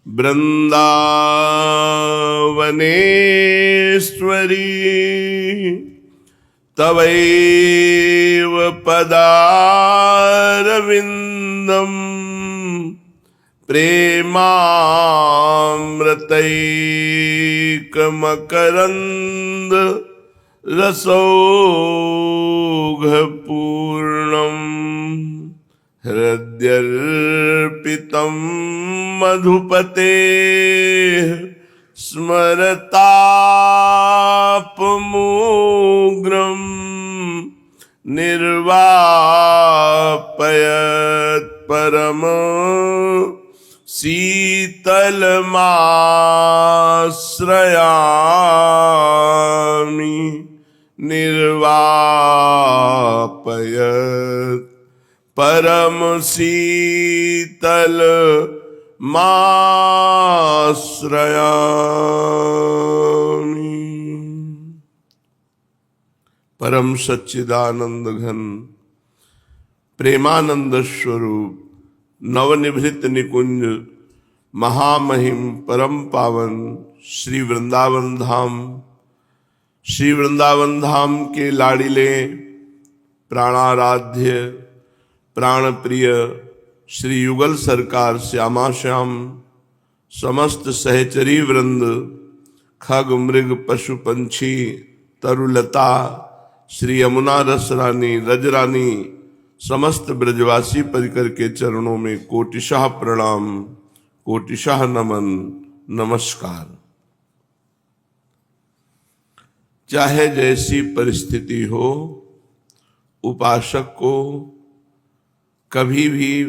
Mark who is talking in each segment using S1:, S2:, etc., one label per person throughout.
S1: वृंदावनेश्वरी तवैव पदारविन्दम् प्रेमामृतैकमकरन्द रसौघपूर्णम् हृद्यर्पितं मधुपतेः स्मरतापमूग्रम् निर्वापयत् परम शीतलमाश्रयामि निर्वापयत् परम शीतल माश्रयामि। परम सच्चिदानंद घन प्रेमानंद स्वरूप नवनिभृत निकुंज महामहिम परम पावन श्री वृंदावन धाम के लाड़िले प्राणाराध्य प्राण प्रिय श्री युगल सरकार श्यामा श्याम समस्त सहचरी वृंद खग मृग पशु पंछी तरुलता श्री यमुना रस रानी रजरानी समस्त ब्रजवासी परिकर के चरणों में कोटिशाह प्रणाम कोटिशाह नमन नमस्कार। चाहे जैसी परिस्थिति हो उपासक को कभी भी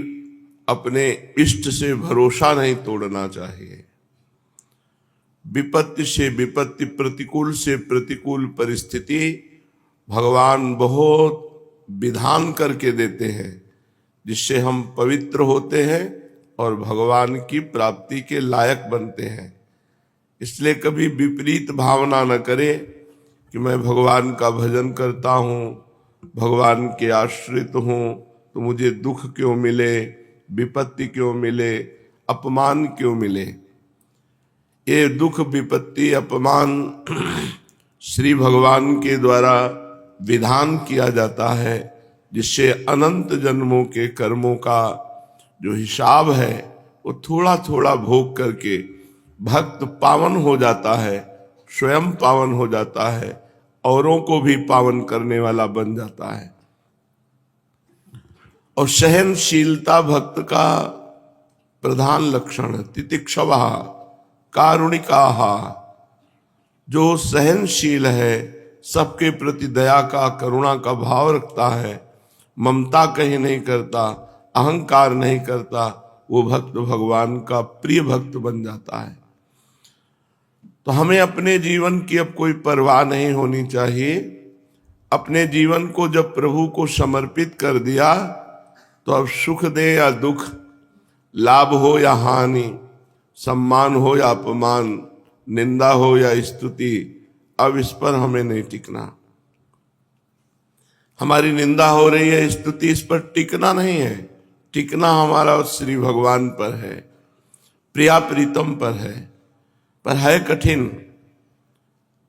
S1: अपने इष्ट से भरोसा नहीं तोड़ना चाहिए। विपत्ति से विपत्ति प्रतिकूल से प्रतिकूल परिस्थिति भगवान बहुत विधान करके देते हैं जिससे हम पवित्र होते हैं और भगवान की प्राप्ति के लायक बनते हैं। इसलिए कभी विपरीत भावना न करें कि मैं भगवान का भजन करता हूँ भगवान के आश्रित हूँ तो मुझे दुख क्यों मिले विपत्ति क्यों मिले अपमान क्यों मिले। ये दुख विपत्ति अपमान श्री भगवान के द्वारा विधान किया जाता है जिससे अनंत जन्मों के कर्मों का जो हिसाब है वो थोड़ा थोड़ा भोग करके भक्त पावन हो जाता है स्वयं पावन हो जाता है औरों को भी पावन करने वाला बन जाता है। और सहनशीलता भक्त का प्रधान लक्षण है। तितिक्षवा कारुणिकाः जो सहनशील है सबके प्रति दया का करुणा का भाव रखता है ममता कहीं नहीं करता अहंकार नहीं करता वो भक्त भगवान का प्रिय भक्त बन जाता है। तो हमें अपने जीवन की अब कोई परवाह नहीं होनी चाहिए। अपने जीवन को जब प्रभु को समर्पित कर दिया तो अब सुख दे या दुख लाभ हो या हानि सम्मान हो या अपमान निंदा हो या स्तुति अब इस पर हमें नहीं टिकना। हमारी निंदा हो रही है स्तुति इस पर टिकना नहीं है। टिकना हमारा श्री भगवान पर है प्रिया प्रीतम पर है कठिन।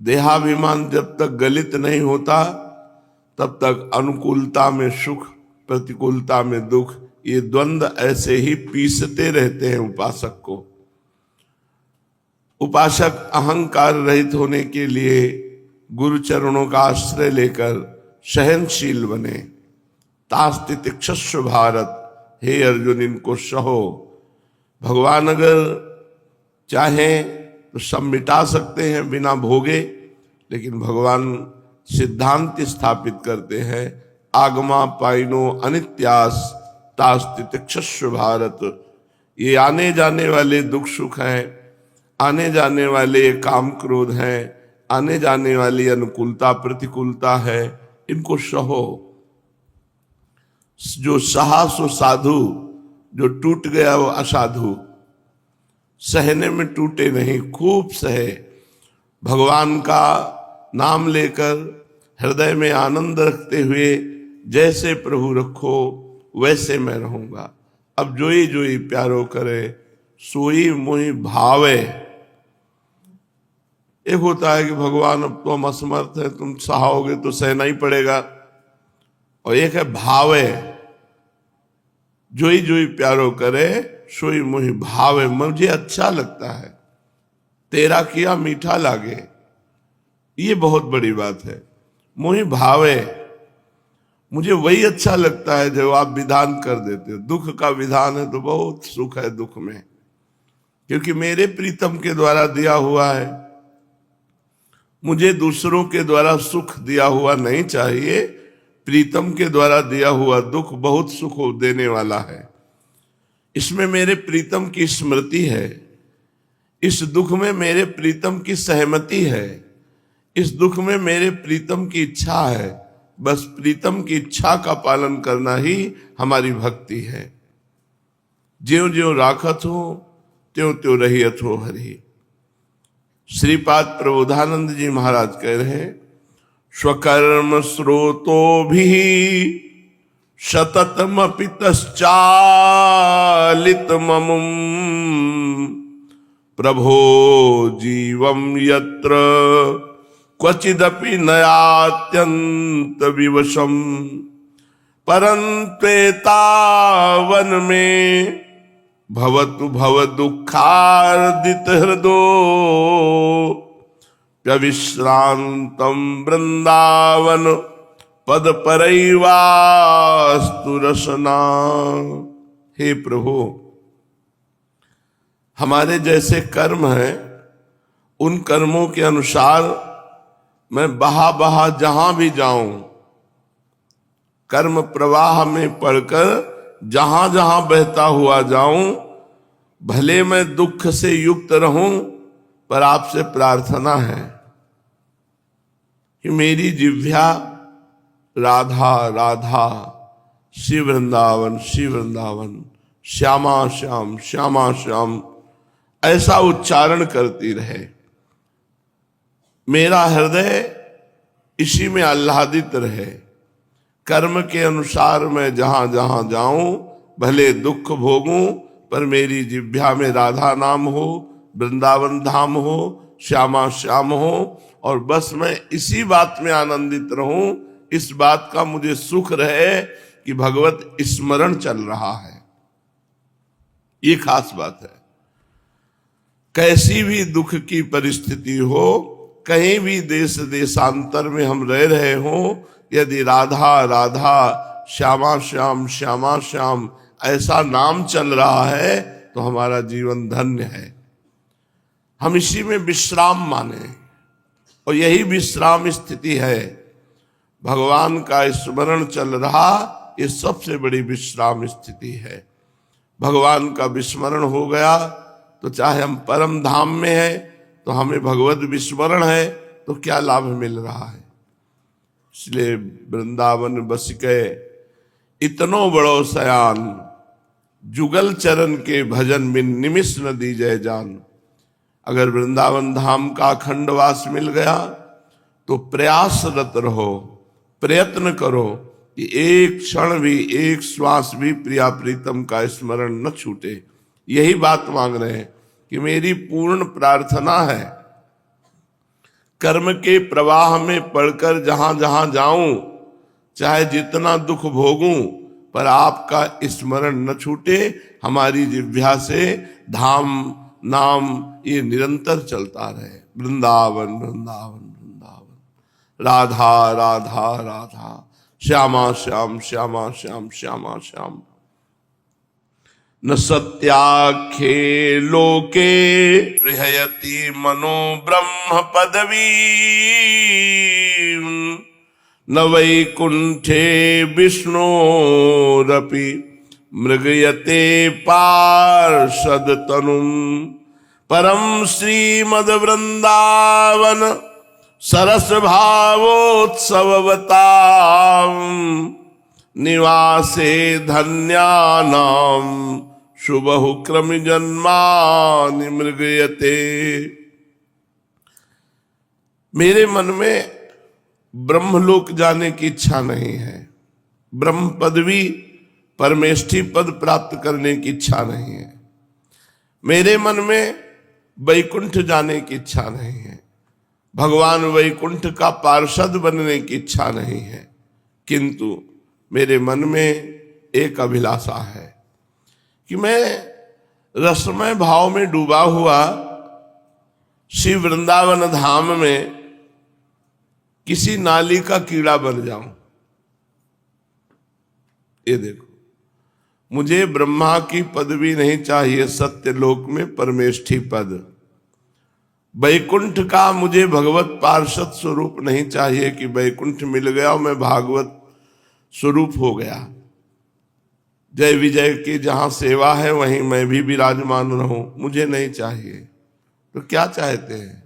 S1: देहाभिमान जब तक गलित नहीं होता तब तक अनुकूलता में सुख प्रतिकूलता में दुख ये द्वंद्व ऐसे ही पीसते रहते हैं उपासक को। उपासक अहंकार रहित होने के लिए गुरु चरणों का आश्रय लेकर सहनशील बने। तास्ति तिक्षस्व भारत हे अर्जुन इनको सहो। भगवान अगर चाहें तो सब मिटा सकते हैं बिना भोगे लेकिन भगवान सिद्धांत स्थापित करते हैं आगमा पाइनो अनित्यास तास्ति तिक्षस्व भारत। ये आने जाने वाले दुख सुख हैं आने जाने वाले काम क्रोध हैं आने जाने वाली अनुकूलता प्रतिकूलता है इनको सहो। जो सहा सो साधु जो टूट गया वो असाधु। सहने में टूटे नहीं खूब सहे। भगवान का नाम लेकर हृदय में आनंद रखते हुए जैसे प्रभु रखो वैसे मैं रहूंगा। अब जोई जोई प्यारो करे सोई मोहि भावे। एक होता है कि भगवान अब तो हम असमर्थ है, तुम सहाओगे तो सहना ही पड़ेगा, और एक है भावे, जोई जोई प्यारो करे सोई मोहि भावे, मुझे अच्छा लगता है, तेरा किया मीठा लागे। ये बहुत बड़ी बात है। मोहि भावे, मुझे वही अच्छा लगता है जो आप विधान कर देते हो। दुख का विधान है तो बहुत सुख है दुख में, क्योंकि मेरे प्रीतम के द्वारा दिया हुआ है। मुझे दूसरों के द्वारा सुख दिया हुआ नहीं चाहिए, प्रीतम के द्वारा दिया हुआ दुख बहुत सुख देने वाला है। इसमें मेरे प्रीतम की स्मृति है, इस दुख में मेरे प्रीतम की सहमति है, इस दुख में मेरे प्रीतम की इच्छा है। बस प्रीतम की इच्छा का पालन करना ही हमारी भक्ति है। ज्यों ज्यों राखत हो त्यों त्यों रहियत हो हरि। श्रीपाद प्रबोधानंद जी महाराज कह रहे हैं, स्वकर्म स्रोतो भी शततमपि तश्चालित ममुम प्रभो जीवम यत्र क्वचिदपि नयात्यंत विवशम परंत्वेतावन में भवतु भव दुखार्दित हृदो प्रविश्रांतम वृंदावन पद परैवास्तु रसना। हे प्रभु, हमारे जैसे कर्म हैं उन कर्मों के अनुसार मैं बहा बहा जहां भी जाऊं, कर्म प्रवाह में पड़कर जहां जहां बहता हुआ जाऊं, भले मैं दुख से युक्त रहूं, पर आपसे प्रार्थना है कि मेरी जिह्वा राधा राधा, श्री वृंदावन श्री वृंदावन, श्यामा श्याम श्यामा श्याम ऐसा उच्चारण करती रहे। मेरा हृदय इसी में आह्लादित रहे। कर्म के अनुसार मैं जहां जहां जाऊं, भले दुख भोगूं, पर मेरी जिह्वा में राधा नाम हो, वृंदावन धाम हो, श्यामा श्याम हो, और बस मैं इसी बात में आनंदित रहूं, इस बात का मुझे सुख रहे कि भगवत स्मरण चल रहा है। ये खास बात है। कैसी भी दुख की परिस्थिति हो, कहीं भी देश देशांतर में हम रह रहे हों, यदि राधा राधा श्यामा श्याम श्यामा श्याम ऐसा नाम चल रहा है तो हमारा जीवन धन्य है। हम इसी में विश्राम माने, और यही विश्राम स्थिति है। भगवान का स्मरण चल रहा, ये सबसे बड़ी विश्राम स्थिति है। भगवान का विस्मरण हो गया तो चाहे हम परम धाम में हैं तो हमें भगवत विस्मरण है तो क्या लाभ मिल रहा है। इसलिए वृंदावन बस के इतनो बड़ो सयान, जुगल चरण के भजन बिन निमिष न दीजय जान। अगर वृंदावन धाम का अखंड वास मिल गया तो प्रयासरत रहो, प्रयत्न करो कि एक क्षण भी, एक श्वास भी प्रिया प्रीतम का स्मरण न छूटे। यही बात मांग रहे हैं कि मेरी पूर्ण प्रार्थना है, कर्म के प्रवाह में पड़कर जहां जहां जाऊं, चाहे जितना दुख भोगूं, पर आपका स्मरण न छूटे। हमारी जिह्वा से धाम नाम ये निरंतर चलता रहे। वृंदावन वृंदावन वृंदावन, राधा राधा राधा, श्यामा श्याम श्यामा श्याम श्यामा श्याम। न सत्याख्ये लोके बृहयति मनो ब्रह्म पदवी, न वैकुंठे विष्णोरपि मृगयते पार्षद तनुम। परम श्रीमद वृंदावन सरस भावोत्सववता निवासे धन्यानाम शुभहु क्रम जन्मानि मृगयते। मेरे मन में ब्रह्मलोक जाने की इच्छा नहीं है, ब्रह्म पदवी परमेष्ठी पद प्राप्त करने की इच्छा नहीं है। मेरे मन में वैकुंठ जाने की इच्छा नहीं है, भगवान वैकुंठ का पार्षद बनने की इच्छा नहीं है, किंतु मेरे मन में एक अभिलाषा है कि मैं रसमय भाव में डूबा हुआ श्री वृंदावन धाम में किसी नाली का कीड़ा बन जाऊं। ये देखो, मुझे ब्रह्मा की पदवी नहीं चाहिए, सत्यलोक में परमेष्ठी पद। वैकुंठ का मुझे भगवत पार्षद स्वरूप नहीं चाहिए कि वैकुंठ मिल गया और मैं भागवत स्वरूप हो गया। जय विजय की जहां सेवा है वहीं मैं भी विराजमान रहूं, मुझे नहीं चाहिए। तो क्या चाहते हैं?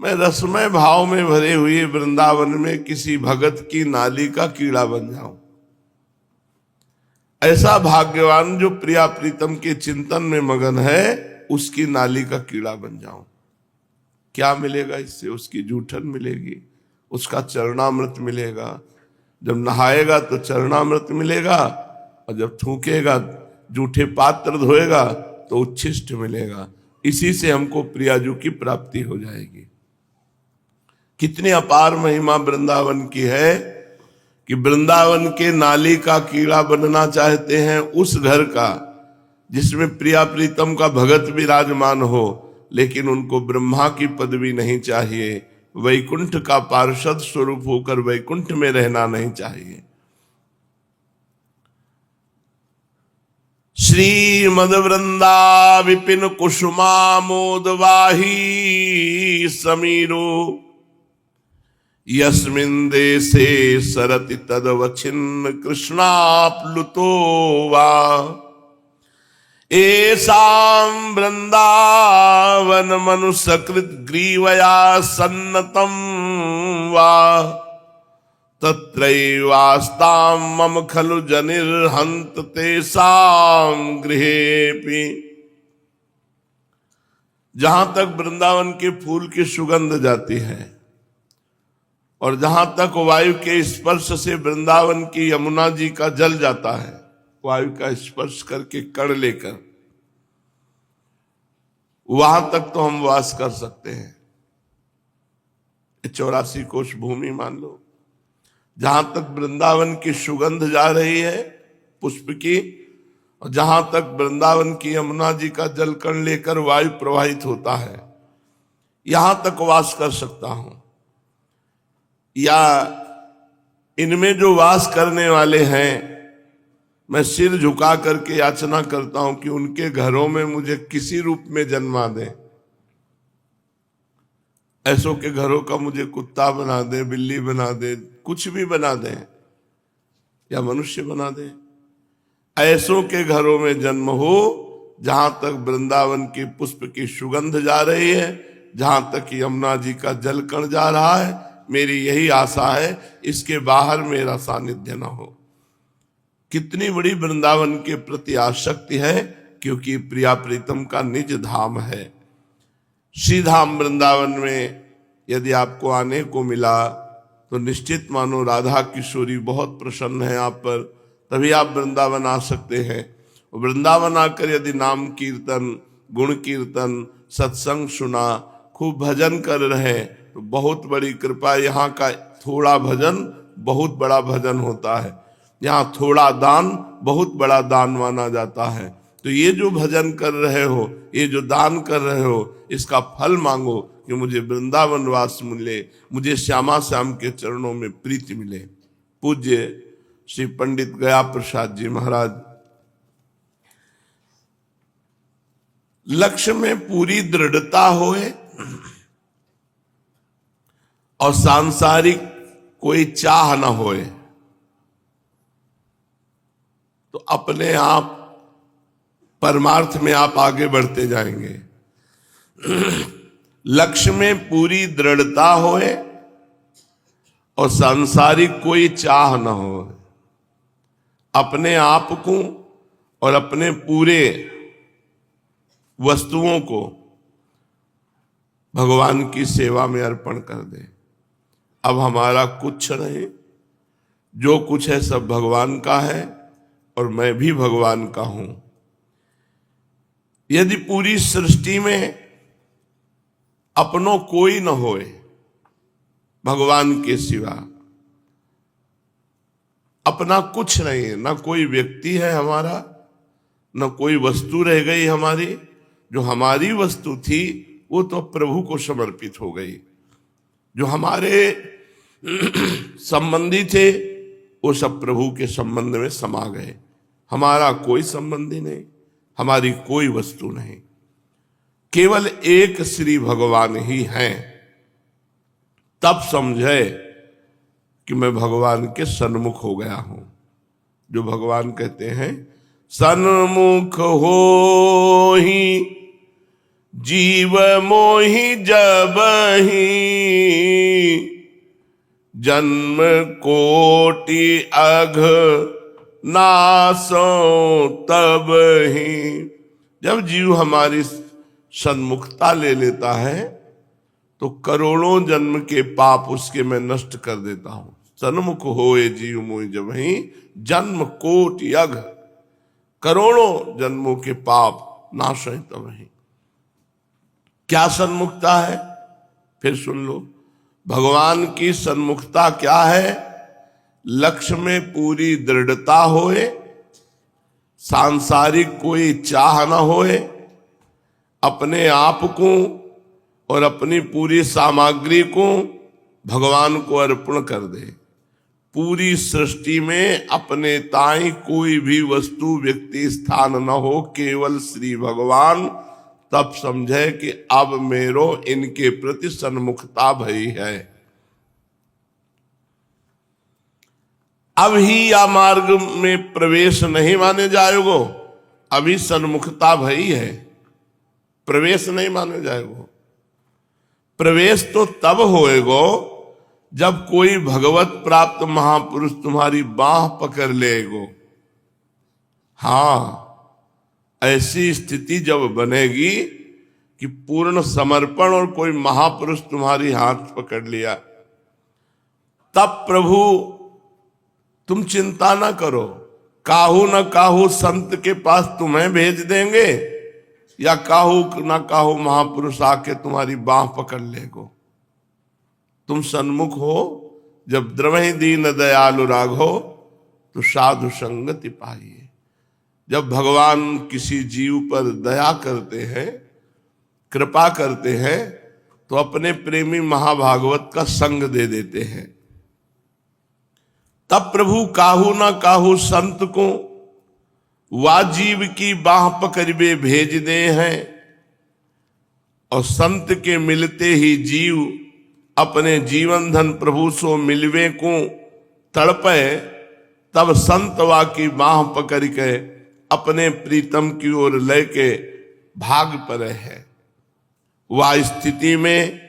S1: मैं रसमय भाव में भरे हुए वृंदावन में किसी भगत की नाली का कीड़ा बन जाऊं। ऐसा भाग्यवान जो प्रिया प्रीतम के चिंतन में मगन है, उसकी नाली का कीड़ा बन जाऊं। क्या मिलेगा इससे? उसकी जूठन मिलेगी, उसका चरणामृत मिलेगा। जब नहाएगा तो चरणामृत मिलेगा, और जब थूकेगा, जूठे पात्र धोएगा तो उच्छिष्ट मिलेगा। इसी से हमको प्रियाजू की प्राप्ति हो जाएगी। कितनी अपार महिमा वृंदावन की है कि वृंदावन के नाली का कीड़ा बनना चाहते हैं उस घर का जिसमें प्रिया प्रीतम का भगत विराजमान हो, लेकिन उनको ब्रह्मा की पदवी नहीं चाहिए, वैकुंठ का पार्षद स्वरूप होकर वैकुंठ में रहना नहीं चाहिए। श्रीमद वृंदा विपिन कुसुमामोदवाही समीरो यस्मिन् देशे सरति तदवच्छिन्न कृष्णाप्लुतो वा। एषां वृंदावन मनुसकृत ग्रीवया सन्नतं वा तत्रैवास्तां मम खलु जनिर्हन्त तेषां गृहेऽपि। जहां तक वृंदावन के फूल की सुगंध जाती है और जहां तक वायु के स्पर्श से वृंदावन की यमुना जी का जल जाता है, वायु का स्पर्श करके कण लेकर, वहां तक तो हम वास कर सकते हैं। 84 कोश भूमि मान लो, जहां तक वृंदावन की सुगंध जा रही है पुष्प की, और जहां तक वृंदावन की यमुना जी का जल कण लेकर वायु प्रवाहित होता है, यहां तक वास कर सकता हूं। या इनमें जो वास करने वाले हैं, मैं सिर झुका करके याचना करता हूं कि उनके घरों में मुझे किसी रूप में जन्मा दें। ऐसों के घरों का मुझे कुत्ता बना दे, बिल्ली बना दे, कुछ भी बना दे, या मनुष्य बना दे। ऐसों के घरों में जन्म हो जहां तक वृंदावन की पुष्प की सुगंध जा रही है, जहां तक यमुना जी का जल कण जा रहा है। मेरी यही आशा है, इसके बाहर मेरा सानिध्य न हो। कितनी बड़ी वृंदावन के प्रति आसक्ति है, क्योंकि प्रिया प्रीतम का निज धाम है। श्री धाम वृंदावन में यदि आपको आने को मिला तो निश्चित मानो राधा किशोरी बहुत प्रसन्न है आप पर, तभी आप वृंदावन आ सकते हैं। वृंदावन आकर यदि नाम कीर्तन, गुण कीर्तन, सत्संग सुना, खूब भजन कर रहे, तो बहुत बड़ी कृपा। यहाँ का थोड़ा भजन बहुत बड़ा भजन होता है, यहाँ थोड़ा दान बहुत बड़ा दान माना जाता है। तो ये जो भजन कर रहे हो, ये जो दान कर रहे हो, इसका फल मांगो कि मुझे वृंदावन वास मिले, मुझे श्यामा श्याम के चरणों में प्रीति मिले। पूज्य श्री पंडित गया प्रसाद जी महाराज, लक्ष्य में पूरी दृढ़ता होए और सांसारिक कोई चाह न होए, तो अपने आप परमार्थ में आप आगे बढ़ते जाएंगे। लक्ष्य में पूरी दृढ़ता होए और सांसारिक कोई चाह न हो, अपने आप को और अपने पूरे वस्तुओं को भगवान की सेवा में अर्पण कर दे। अब हमारा कुछ नहीं, जो कुछ है सब भगवान का है और मैं भी भगवान का हूं। यदि पूरी सृष्टि में अपनों कोई न होए भगवान के सिवा, अपना कुछ नहीं है, ना कोई व्यक्ति है हमारा, न कोई वस्तु रह गई हमारी। जो हमारी वस्तु थी वो तो प्रभु को समर्पित हो गई। जो हमारे संबंधी थे वो सब प्रभु के संबंध में समा गए। हमारा कोई संबंधी नहीं, हमारी कोई वस्तु नहीं, केवल एक श्री भगवान ही हैं। तब समझे कि मैं भगवान के सन्मुख हो गया हूं। जो भगवान कहते हैं सन्मुख हो ही जीव मोहि जबहि, जन्म कोटि अघ नासो तब ही। जब जीव हमारी सन्मुखता ले लेता है तो करोड़ों जन्म के पाप उसके मैं नष्ट कर देता हूं। सन्मुख होए जीव मोहि जबहि, जन्म कोटि अघ, करोड़ों जन्मों के पाप नाश है तब ही। क्या सन्मुखता है? फिर सुन लो, भगवान की सन्मुखता क्या है? लक्ष्य में पूरी दृढ़ता होए, सांसारिक कोई चाह न होए, अपने आप को और अपनी पूरी सामग्री को भगवान को अर्पण कर दे। पूरी सृष्टि में अपने ताई कोई भी वस्तु व्यक्ति स्थान न हो, केवल श्री भगवान। तब समझे कि अब मेरो इनके प्रति सन्मुखता भई है। अब ही या मार्ग में प्रवेश नहीं माने जाएगो, अभी सन्मुखता भई है, प्रवेश नहीं माने जाएगो। प्रवेश तो तब होएगो जब कोई भगवत प्राप्त महापुरुष तुम्हारी बाह पकड़ लेगो। हाँ, ऐसी स्थिति जब बनेगी कि पूर्ण समर्पण और कोई महापुरुष तुम्हारी हाथ पकड़ लिया, तब प्रभु तुम चिंता ना करो, काहू न काहू संत के पास तुम्हें भेज देंगे, या काहू न काहू महापुरुष आके तुम्हारी बाह पकड़ लेगो। तुम सन्मुख हो, जब द्रवहि दीन दयालु राघो, तो साधु संगति पाइए। जब भगवान किसी जीव पर दया करते हैं, कृपा करते हैं, तो अपने प्रेमी महाभागवत का संग दे देते हैं। तब प्रभु काहू ना काहू संत को वाजीव की बाह पकड़े भेज दे हैं, और संत के मिलते ही जीव अपने जीवन धन प्रभु सो मिलवे को तड़पे। तब संत वा की बाह पकड़ के अपने प्रीतम की ओर लेके भाग पड़े है। वह स्थिति में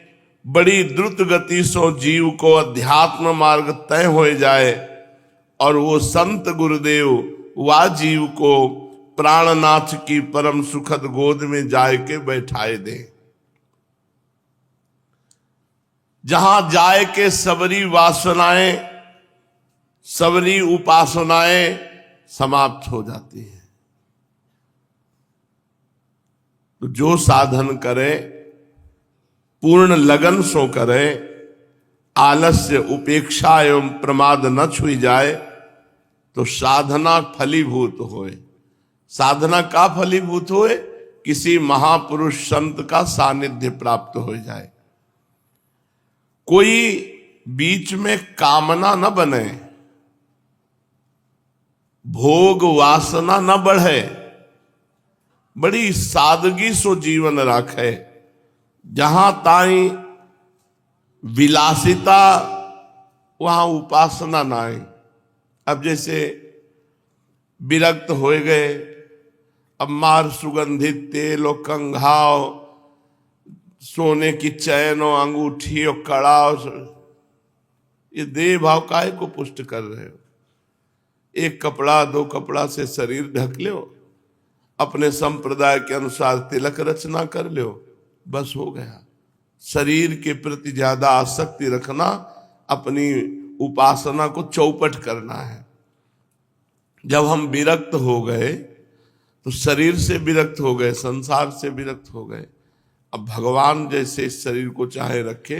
S1: बड़ी द्रुत गति सो जीव को अध्यात्म मार्ग तय हो जाए, और वो संत गुरुदेव वा जीव को प्राणनाथ की परम सुखद गोद में जाए के बैठाए दे। जहां जाए के सबरी वासनाएं, सबरी उपासनाएं समाप्त हो जाती है। तो जो साधन करे पूर्ण लगन सो करे, आलस्य उपेक्षा एवं प्रमाद न छुई जाए, तो साधना फलीभूत होए। साधना का फलीभूत होए? किसी महापुरुष संत का सानिध्य प्राप्त हो जाए। कोई बीच में कामना न बने, भोग वासना न बढ़े, बड़ी सादगी सो जीवन रखे। जहां ताई विलासिता, वहां उपासना ना आए। अब जैसे विरक्त हो गए, अब मार सुगंधित तेल और कंघाव, सोने की चैन और अंगूठी और कड़ा, ये देह भाव काहे को पुष्ट कर रहे हो? एक कपड़ा दो कपड़ा से शरीर ढक लो, अपने संप्रदाय के अनुसार तिलक रचना कर लो, बस हो गया। शरीर के प्रति ज्यादा आसक्ति रखना, अपनी उपासना को चौपट करना है। जब हम विरक्त हो गए तो शरीर से विरक्त हो गए, संसार से विरक्त हो गए। अब भगवान जैसे इस शरीर को चाहे रखे,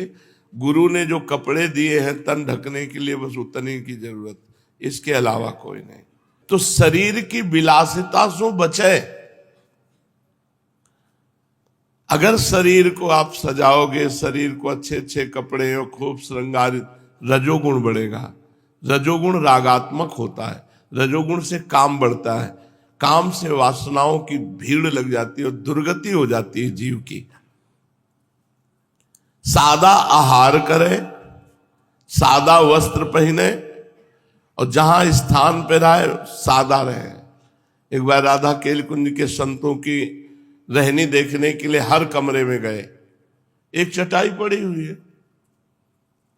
S1: गुरु ने जो कपड़े दिए हैं तन ढकने के लिए, बस उतने की जरूरत, इसके अलावा कोई नहीं। तो शरीर की विलासिता से बचे। अगर शरीर को आप सजाओगे, शरीर को अच्छे अच्छे कपड़े और खूब श्रृंगारित, रजोगुण बढ़ेगा। रजोगुण रागात्मक होता है, रजोगुण से काम बढ़ता है, काम से वासनाओं की भीड़ लग जाती है और दुर्गति हो जाती है जीव की। सादा आहार करे, सादा वस्त्र पहने और जहां स्थान पे रहे सादा रहे। एक बार राधा केल कुंज के संतों की रहनी देखने के लिए हर कमरे में गए। एक चटाई पड़ी हुई है,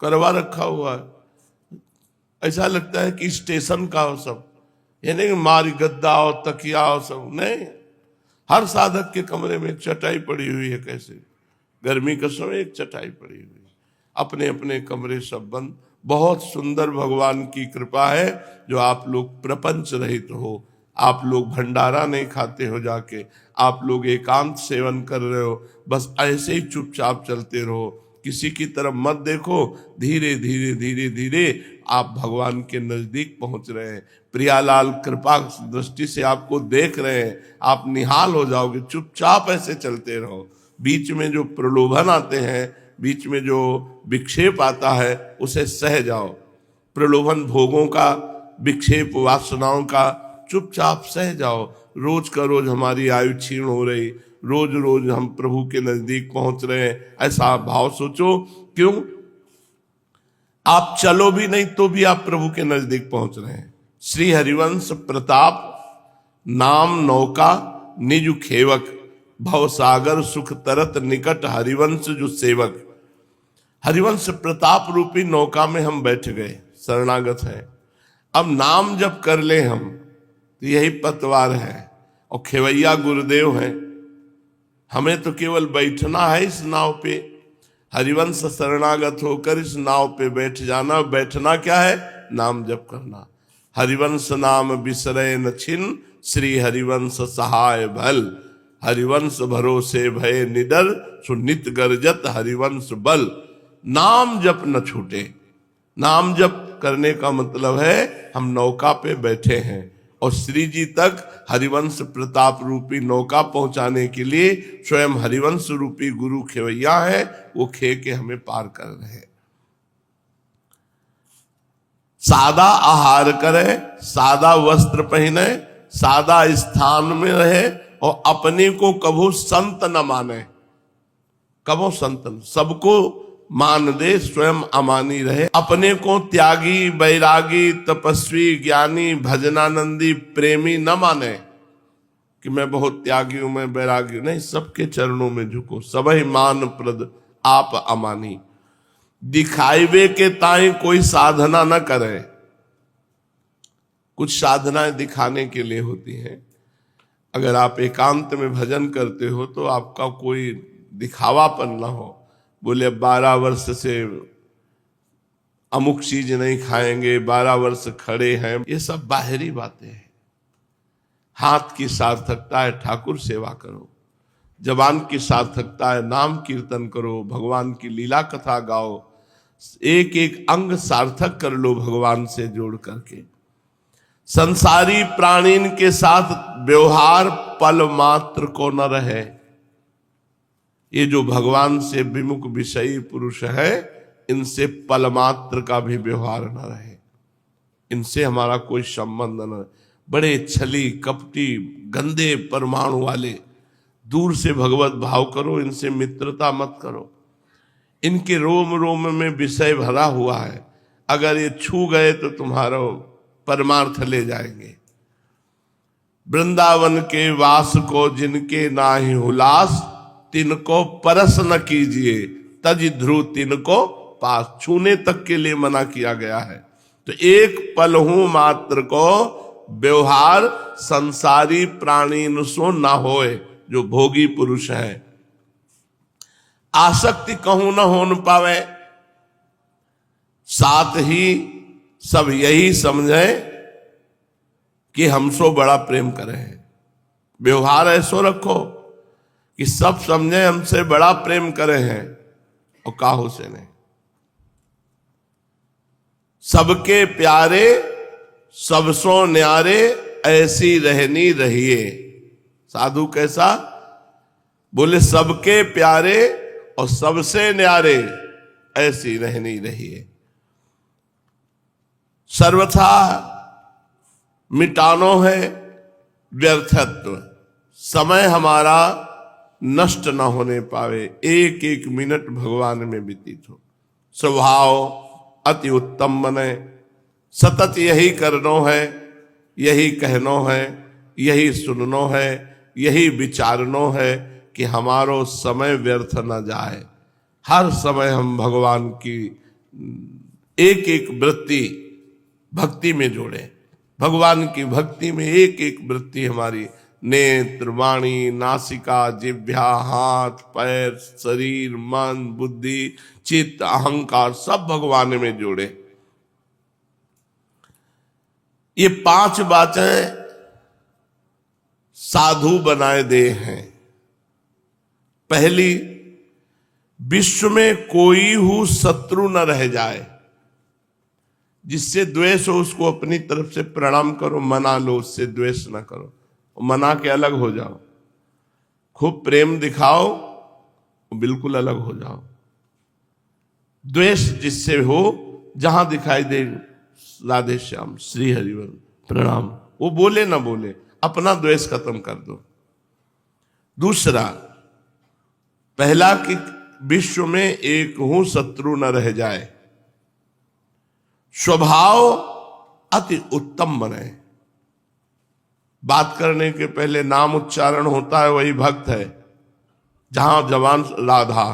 S1: करवा रखा हुआ है, ऐसा लगता है कि स्टेशन का हो सब, ये नहीं मारी गद्दा और तकिया और सब नहीं। हर साधक के कमरे में एक चटाई पड़ी हुई है। कैसे गर्मी का समय एक चटाई पड़ी हुई, अपने अपने कमरे सब बंद। बहुत सुंदर भगवान की कृपा है जो आप लोग प्रपंच रहित हो, आप लोग भंडारा नहीं खाते हो जाके, आप लोग एकांत सेवन कर रहे हो, बस ऐसे ही चुपचाप चलते रहो, किसी की तरफ मत देखो। धीरे धीरे धीरे धीरे आप भगवान के नजदीक पहुंच रहे हैं। प्रियालाल कृपा दृष्टि से आपको देख रहे हैं, आप निहाल हो जाओगे। चुपचाप ऐसे चलते रहो। बीच में जो प्रलोभन आते हैं, बीच में जो विक्षेप आता है, उसे सह जाओ। प्रलोभन भोगों का, विक्षेप वासनाओं का, चुपचाप सह जाओ। रोज का रोज हमारी आयु क्षीण हो रही, रोज रोज हम प्रभु के नजदीक पहुंच रहे हैं, ऐसा भाव सोचो। क्यों? आप चलो भी नहीं तो भी आप प्रभु के नजदीक पहुंच रहे हैं। श्री हरिवंश प्रताप नाम नौका निज खेवक, भव सागर सुख तरत निकट हरिवंश जो सेवक। हरिवंश प्रताप रूपी नौका में हम बैठ गए, शरणागत है। अब नाम जब कर ले हम तो यही पतवार है और खेवैया गुरुदेव हैं। हमें तो केवल बैठना है इस नाव पे, हरिवंश शरणागत होकर इस नाव पे बैठ जाना। बैठना क्या है? नाम जप करना। हरिवंश नाम बिसरे न छिन, श्री हरिवंश सहाय भल, हरिवंश भरोसे भय निडर, सुनित गरजत हरिवंश बल। नाम जप न छूटे। नाम जप करने का मतलब है हम नौका पे बैठे हैं और श्री जी तक हरिवंश प्रताप रूपी नौका पहुंचाने के लिए स्वयं हरिवंश रूपी गुरु खेवैया है, वो खे के हमें पार कर रहे हैं। सादा आहार करे, सादा वस्त्र पहने, सादा स्थान में रहे और अपने को कभू संत न माने। कभू संत न, सबको मान दे, स्वयं अमानी रहे। अपने को त्यागी, बैरागी, तपस्वी, ज्ञानी, भजनानंदी, प्रेमी न माने कि मैं बहुत त्यागी हूं, मैं बैरागी हूं। नहीं, सबके चरणों में झुको। सबही मान प्रद आप अमानी। दिखाइबे के ताई कोई साधना न करे। कुछ साधनाएं दिखाने के लिए होती हैं। अगर आप एकांत में भजन करते हो तो आपका कोई दिखावापन ना हो। बोले अब 12 वर्ष से अमुक चीज नहीं खाएंगे, 12 वर्ष खड़े हैं, ये सब बाहरी बातें हैं। हाथ की सार्थकता है ठाकुर सेवा करो, जबान की सार्थकता है नाम कीर्तन करो, भगवान की लीला कथा गाओ, एक एक अंग सार्थक कर लो भगवान से जोड़ करके। संसारी प्राणीन के साथ व्यवहार पल मात्र को न रहे। ये जो भगवान से विमुख विषयी पुरुष है, इनसे पल मात्र का भी व्यवहार न रहे, इनसे हमारा कोई संबंध न। बड़े छली कपटी गंदे परमाणु वाले, दूर से भगवत भाव करो, इनसे मित्रता मत करो। इनके रोम रोम में विषय भरा हुआ है, अगर ये छू गए तो तुम्हारा परमार्थ ले जाएंगे। वृंदावन के वास को जिनके नाहि हुलास, तिनको परस न कीजिए, तज ध्रुव तिनको पास। छूने तक के लिए मना किया गया है। तो एक पल हूं मात्र को व्यवहार संसारी प्राणी सो ना होए, जो भोगी पुरुष है। आसक्ति कहूं न हो न पावे, साथ ही सब यही समझे कि हमसो बड़ा प्रेम करे हैं। व्यवहार ऐसो रखो कि सब समझे हमसे बड़ा प्रेम करे हैं और काहू से नहीं। सबके प्यारे सबसों न्यारे ऐसी रहनी रहिए। साधु कैसा? बोले सबके प्यारे और सबसे न्यारे ऐसी रहनी रहिए। सर्वथा मिटानो है व्यर्थत्व, समय हमारा नष्ट न होने पावे, एक एक मिनट भगवान में व्यतीत हो। स्वभाव अति उत्तम बने, सतत यही करनो है, यही कहनो है, यही सुननो है, यही विचारनो है कि हमारो समय व्यर्थ न जाए। हर समय हम भगवान की एक एक वृत्ति भक्ति में जोड़े। भगवान की भक्ति में एक एक वृत्ति हमारी नेत्र, वाणी, नासिका, जिह्वा, हाथ, पैर, शरीर, मन, बुद्धि, चित्त, अहंकार सब भगवान में जोड़े। ये 5 बातें साधु बनाए दे हैं। पहली, विश्व में कोई हु शत्रु न रह जाए। जिससे द्वेष हो उसको अपनी तरफ से प्रणाम करो, मना लो, उससे द्वेष ना करो, मना के अलग हो जाओ। खूब प्रेम दिखाओ, बिल्कुल अलग हो जाओ। द्वेष जिससे हो, जहां दिखाई दे राधे श्याम, श्री हरिवल, प्रणाम, वो बोले ना बोले, अपना द्वेष खत्म कर दो। दूसरा, पहला कि विश्व में एक हूं शत्रु न रह जाए। स्वभाव अति उत्तम बने। बात करने के पहले नाम उच्चारण होता है, वही भक्त है। जहां जवान राधा,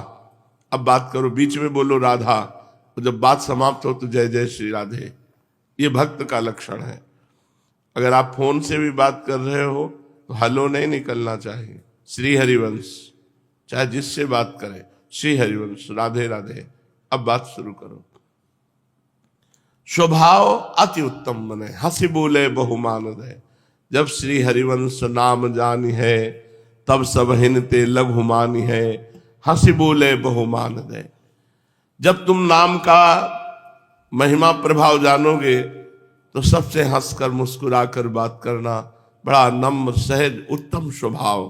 S1: अब बात करो, बीच में बोलो राधा, और जब बात समाप्त हो तो जय जय श्री राधे। ये भक्त का लक्षण है। अगर आप फोन से भी बात कर रहे हो तो हलो नहीं निकलना चाहिए। श्री हरिवंश, चाहे जिससे बात करें, श्री हरिवंश, राधे राधे, अब बात शुरू करो। स्वभाव अति उत्तम बने, हंसी बोले बहुमान दे। जब श्री हरिवंश नाम जानी है, तब सब हिनते लघु मानी है, हंसी बोले बहुमान दे। जब तुम नाम का महिमा प्रभाव जानोगे तो सबसे हंसकर मुस्कुराकर बात करना, बड़ा नम्र सहज उत्तम स्वभाव।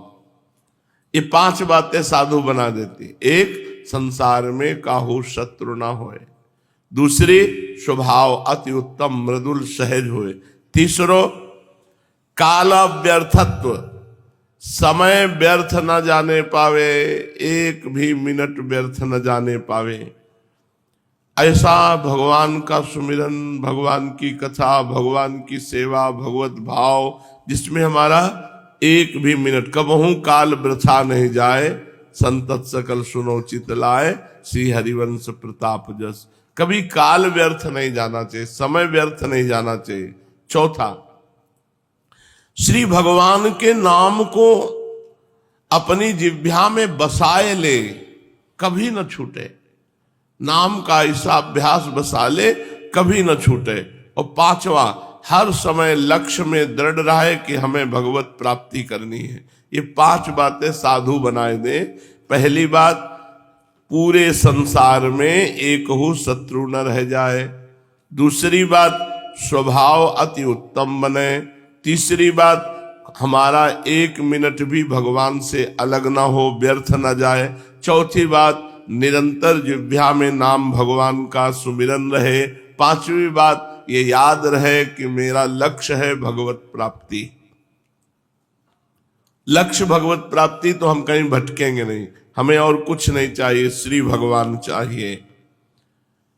S1: ये 5 बातें साधु बना देती। एक, संसार में काहू शत्रु ना होए। दूसरी, स्वभाव अति उत्तम मृदुल सहज होए। तीसरो, काल व्यर्थत्व, समय व्यर्थ न जाने पावे, एक भी मिनट व्यर्थ न जाने पावे। ऐसा भगवान का सुमिरन, भगवान की कथा, भगवान की सेवा, भगवत भाव, जिसमें हमारा एक भी मिनट कबहू काल वृथा नहीं जाए। संतत सकल सुनो चित लाए, श्री हरिवंश प्रताप जस। कभी काल व्यर्थ नहीं जाना चाहिए, समय व्यर्थ नहीं जाना चाहिए। चौथा, श्री भगवान के नाम को अपनी जिह्वा में बसाए ले, कभी न छूटे। नाम का ऐसा अभ्यास बसा ले, कभी न छूटे। और 5वां, हर समय लक्ष्य में दृढ़ रहे कि हमें भगवत प्राप्ति करनी है। ये 5 बातें साधु बनाए दे। पहली बात, पूरे संसार में एक हु शत्रु न रह जाए। दूसरी बात, स्वभाव अति उत्तम बने। तीसरी बात, हमारा एक मिनट भी भगवान से अलग ना हो, व्यर्थ न जाए। चौथी बात, निरंतर जिह्वा में नाम भगवान का सुमिरन रहे। 5वीं बात, ये याद रहे कि मेरा लक्ष्य है भगवत प्राप्ति। लक्ष्य भगवत प्राप्ति, तो हम कहीं भटकेंगे नहीं। हमें और कुछ नहीं चाहिए, श्री भगवान चाहिए।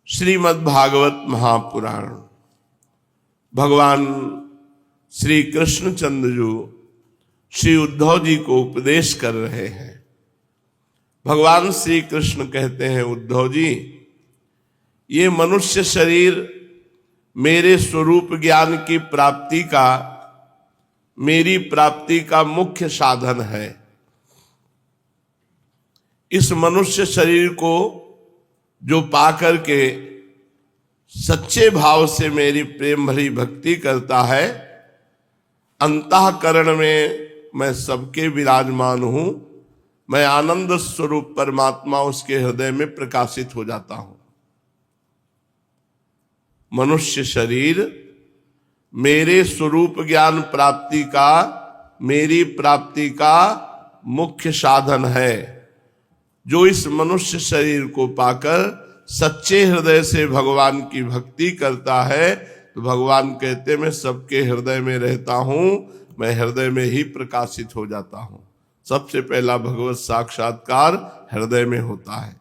S1: श्रीमद् भागवत महापुराण, भगवान श्री कृष्णचंद्र जी श्री उद्धव जी को उपदेश कर रहे हैं। भगवान श्री कृष्ण कहते हैं, उद्धव जी, ये मनुष्य शरीर मेरे स्वरूप ज्ञान की प्राप्ति का, मेरी प्राप्ति का मुख्य साधन है। इस मनुष्य शरीर को जो पाकर के सच्चे भाव से मेरी प्रेम भरी भक्ति करता है, अंतःकरण में मैं सबके विराजमान हूं, मैं आनंद स्वरूप परमात्मा उसके हृदय में प्रकाशित हो जाता हूं। मनुष्य शरीर मेरे स्वरूप ज्ञान प्राप्ति का, मेरी प्राप्ति का मुख्य साधन है। जो इस मनुष्य शरीर को पाकर सच्चे हृदय से भगवान की भक्ति करता है, तो भगवान कहते मैं सबके हृदय में रहता हूं, मैं हृदय में ही प्रकाशित हो जाता हूं। सबसे पहला भगवत साक्षात्कार हृदय में होता है।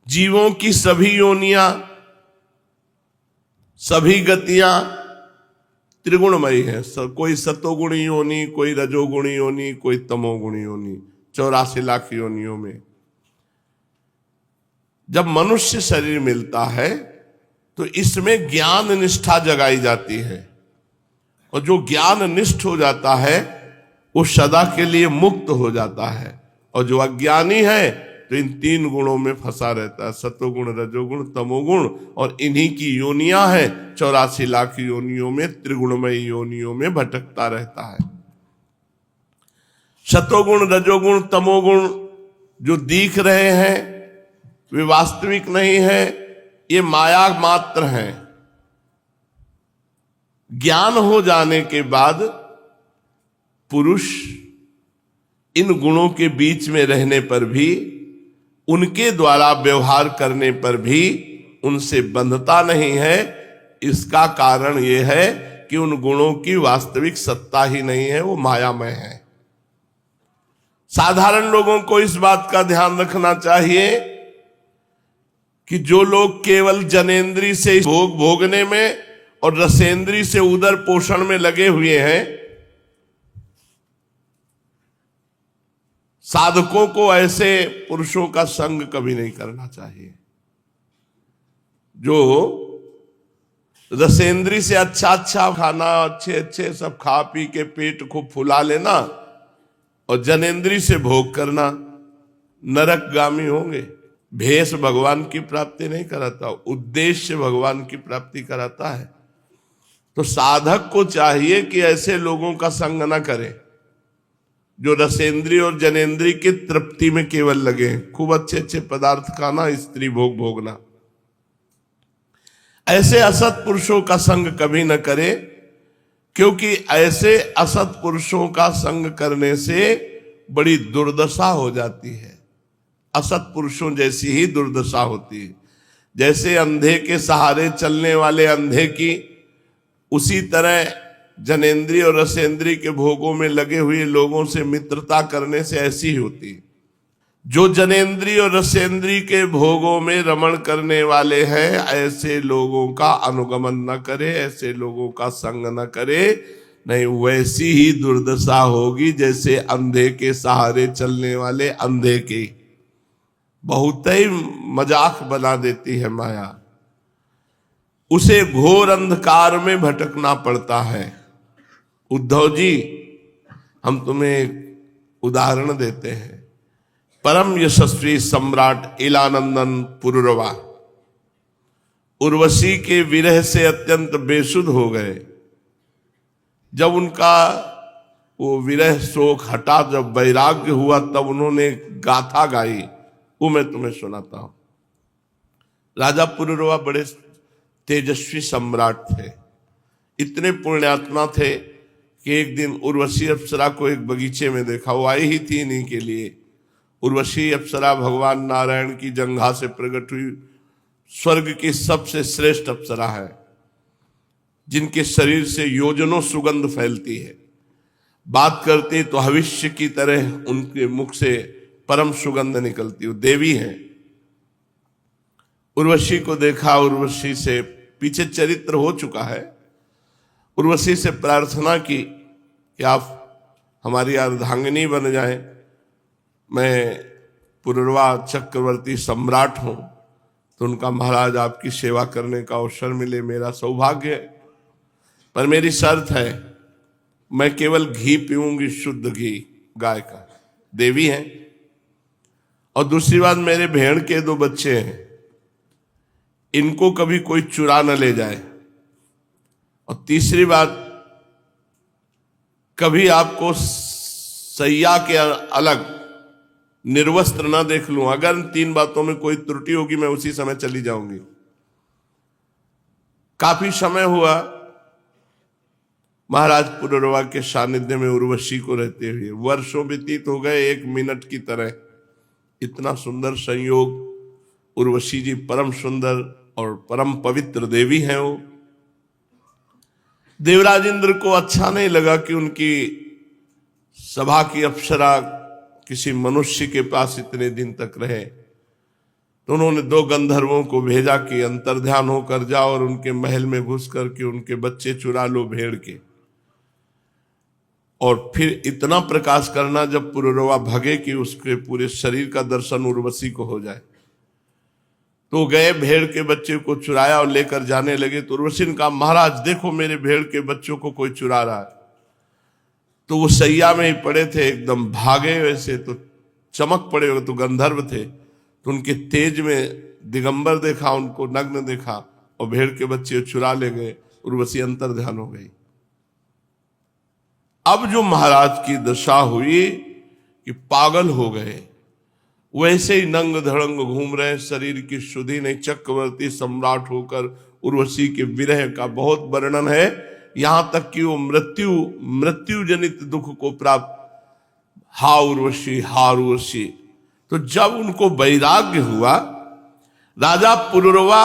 S1: जीवों की सभी योनियां, सभी गतियां त्रिगुणमयी है। कोई सतोगुणी योनि, कोई रजोगुणी योनि, कोई तमोगुणी योनि, 84 लाख योनियों में। जब मनुष्य शरीर मिलता है तो इसमें ज्ञान निष्ठा जगाई जाती है, और जो ज्ञान निष्ठ हो जाता है वो सदा के लिए मुक्त हो जाता है। और जो अज्ञानी है तो इन 3 गुणों में फंसा रहता है, सतोगुण, रजोगुण, तमोगुण, और इन्हीं की योनियां हैं 84 लाख योनियों में, त्रिगुणमय योनियों में भटकता रहता है। सतोगुण, रजोगुण, तमोगुण जो दिख रहे हैं वे वास्तविक नहीं है, ये माया मात्र हैं। ज्ञान हो जाने के बाद पुरुष इन गुणों के बीच में रहने पर भी, उनके द्वारा व्यवहार करने पर भी उनसे बंधता नहीं है। इसका कारण यह है कि उन गुणों की वास्तविक सत्ता ही नहीं है, वो मायामय है। साधारण लोगों को इस बात का ध्यान रखना चाहिए कि जो लोग केवल जनेंद्री से भोग भोगने में और रसेंद्री से उदर पोषण में लगे हुए हैं, साधकों को ऐसे पुरुषों का संग कभी नहीं करना चाहिए। जो रसेंद्री से अच्छा अच्छा खाना, अच्छे अच्छे सब खा पी के पेट को फुला लेना, और जनेंद्री से भोग करना, नरकगामी होंगे। भेष भगवान की प्राप्ति नहीं कराता, उद्देश्य भगवान की प्राप्ति कराता है। तो साधक को चाहिए कि ऐसे लोगों का संग न करे जो रसेंद्री और जनेंद्री की तृप्ति में केवल लगे हैं, खूब अच्छे अच्छे पदार्थ खाना, स्त्री भोग भोगना। ऐसे असत पुरुषों का संग कभी न करे, क्योंकि ऐसे असत पुरुषों का संग करने से बड़ी दुर्दशा हो जाती है। असत पुरुषों जैसी ही दुर्दशा होती है। जैसे अंधे के सहारे चलने वाले अंधे की, उसी तरह जनेंद्री और रसेंद्री के भोगों में लगे हुए लोगों से मित्रता करने से ऐसी ही होती है। जो जनेंद्री और रसेंद्री के भोगों में रमण करने वाले हैं, ऐसे लोगों का अनुगमन न करे, ऐसे लोगों का संग न करे, नहीं वैसी ही दुर्दशा होगी जैसे अंधे के सहारे चलने वाले अंधे की। बहुत ही मजाक बना देती है माया, उसे घोर अंधकार में भटकना पड़ता है। उद्धव जी, हम तुम्हें एक उदाहरण देते हैं। परम यशस्वी सम्राट इलानंदन पुरुरवा उर्वशी के विरह से अत्यंत बेसुध हो गए। जब उनका वो विरह शोक हटा, जब वैराग्य हुआ, तब उन्होंने गाथा गाई, वो मैं तुम्हें सुनाता हूं। राजा पुरुरवा बड़े तेजस्वी सम्राट थे, इतने पुण्यात्मा थे कि एक दिन उर्वशी अप्सरा को एक बगीचे में देखा। वो आई ही थी इन्हीं के लिए। उर्वशी अप्सरा भगवान नारायण की जंघा से प्रकट हुई स्वर्ग की सबसे श्रेष्ठ अप्सरा है, जिनके शरीर से योजनों सुगंध फैलती है। बात करती तो भविष्य की तरह उनके मुख से परम सुगंध निकलती। वो देवी है। उर्वशी को देखा, उर्वशी से पीछे चरित्र हो चुका है। उर्वशी से प्रार्थना की कि आप हमारी अर्धांगिनी बन जाएं। मैं पुरुरवा चक्रवर्ती सम्राट हूं, तो उनका महाराज आपकी सेवा करने का अवसर मिले, मेरा सौभाग्य है। पर मेरी शर्त है, मैं केवल घी पीऊंगी, शुद्ध घी गाय का। देवी है। और दूसरी बात, मेरे भेड़ के 2 बच्चे हैं, इनको कभी कोई चुरा न ले जाए। और तीसरी बात, कभी आपको सैया के अलग निर्वस्त्र ना देख लूं। अगर इन 3 बातों में कोई त्रुटि होगी मैं उसी समय चली जाऊंगी। काफी समय हुआ महाराज पुररवा के सानिध्य में उर्वशी को रहते हुए। वर्षों व्यतीत हो गए, 1 मिनट की तरह। इतना सुंदर संयोग। उर्वशी जी परम सुंदर और परम पवित्र देवी हैं। वो देवराज इंद्र को अच्छा नहीं लगा कि उनकी सभा की अप्सरा किसी मनुष्य के पास इतने दिन तक रहे, तो उन्होंने 2 गंधर्वों को भेजा कि अंतर्ध्यान होकर जाओ और उनके महल में घुस करके उनके बच्चे चुरा लो भेड़ के, और फिर इतना प्रकाश करना जब पुररवा भगे कि उसके पूरे शरीर का दर्शन उर्वशी को हो जाए। तो गए, भेड़ के बच्चे को चुराया और लेकर जाने लगे। तो उर्वशी ने कहा, महाराज देखो मेरे भेड़ के बच्चों को कोई चुरा रहा है। तो वो सैया में ही पड़े थे, एकदम भागे, वैसे तो चमक पड़े हुए, तो गंधर्व थे, तो उनके तेज में दिगंबर देखा, उनको नग्न देखा और भेड़ के बच्चे चुरा ले गए। उर्वशी अंतर्ध्यान हो गई। अब जो महाराज की दशा हुई कि पागल हो गए, वैसे ही नंग धड़ंग घूम रहे, शरीर की शुद्धि नहीं, चक्रवर्ती सम्राट होकर। उर्वशी के विरह का बहुत वर्णन है, यहां तक कि वो मृत्यु जनित दुख को प्राप्त। हा उर्वशी। तो जब उनको वैराग्य हुआ, राजा पुररवा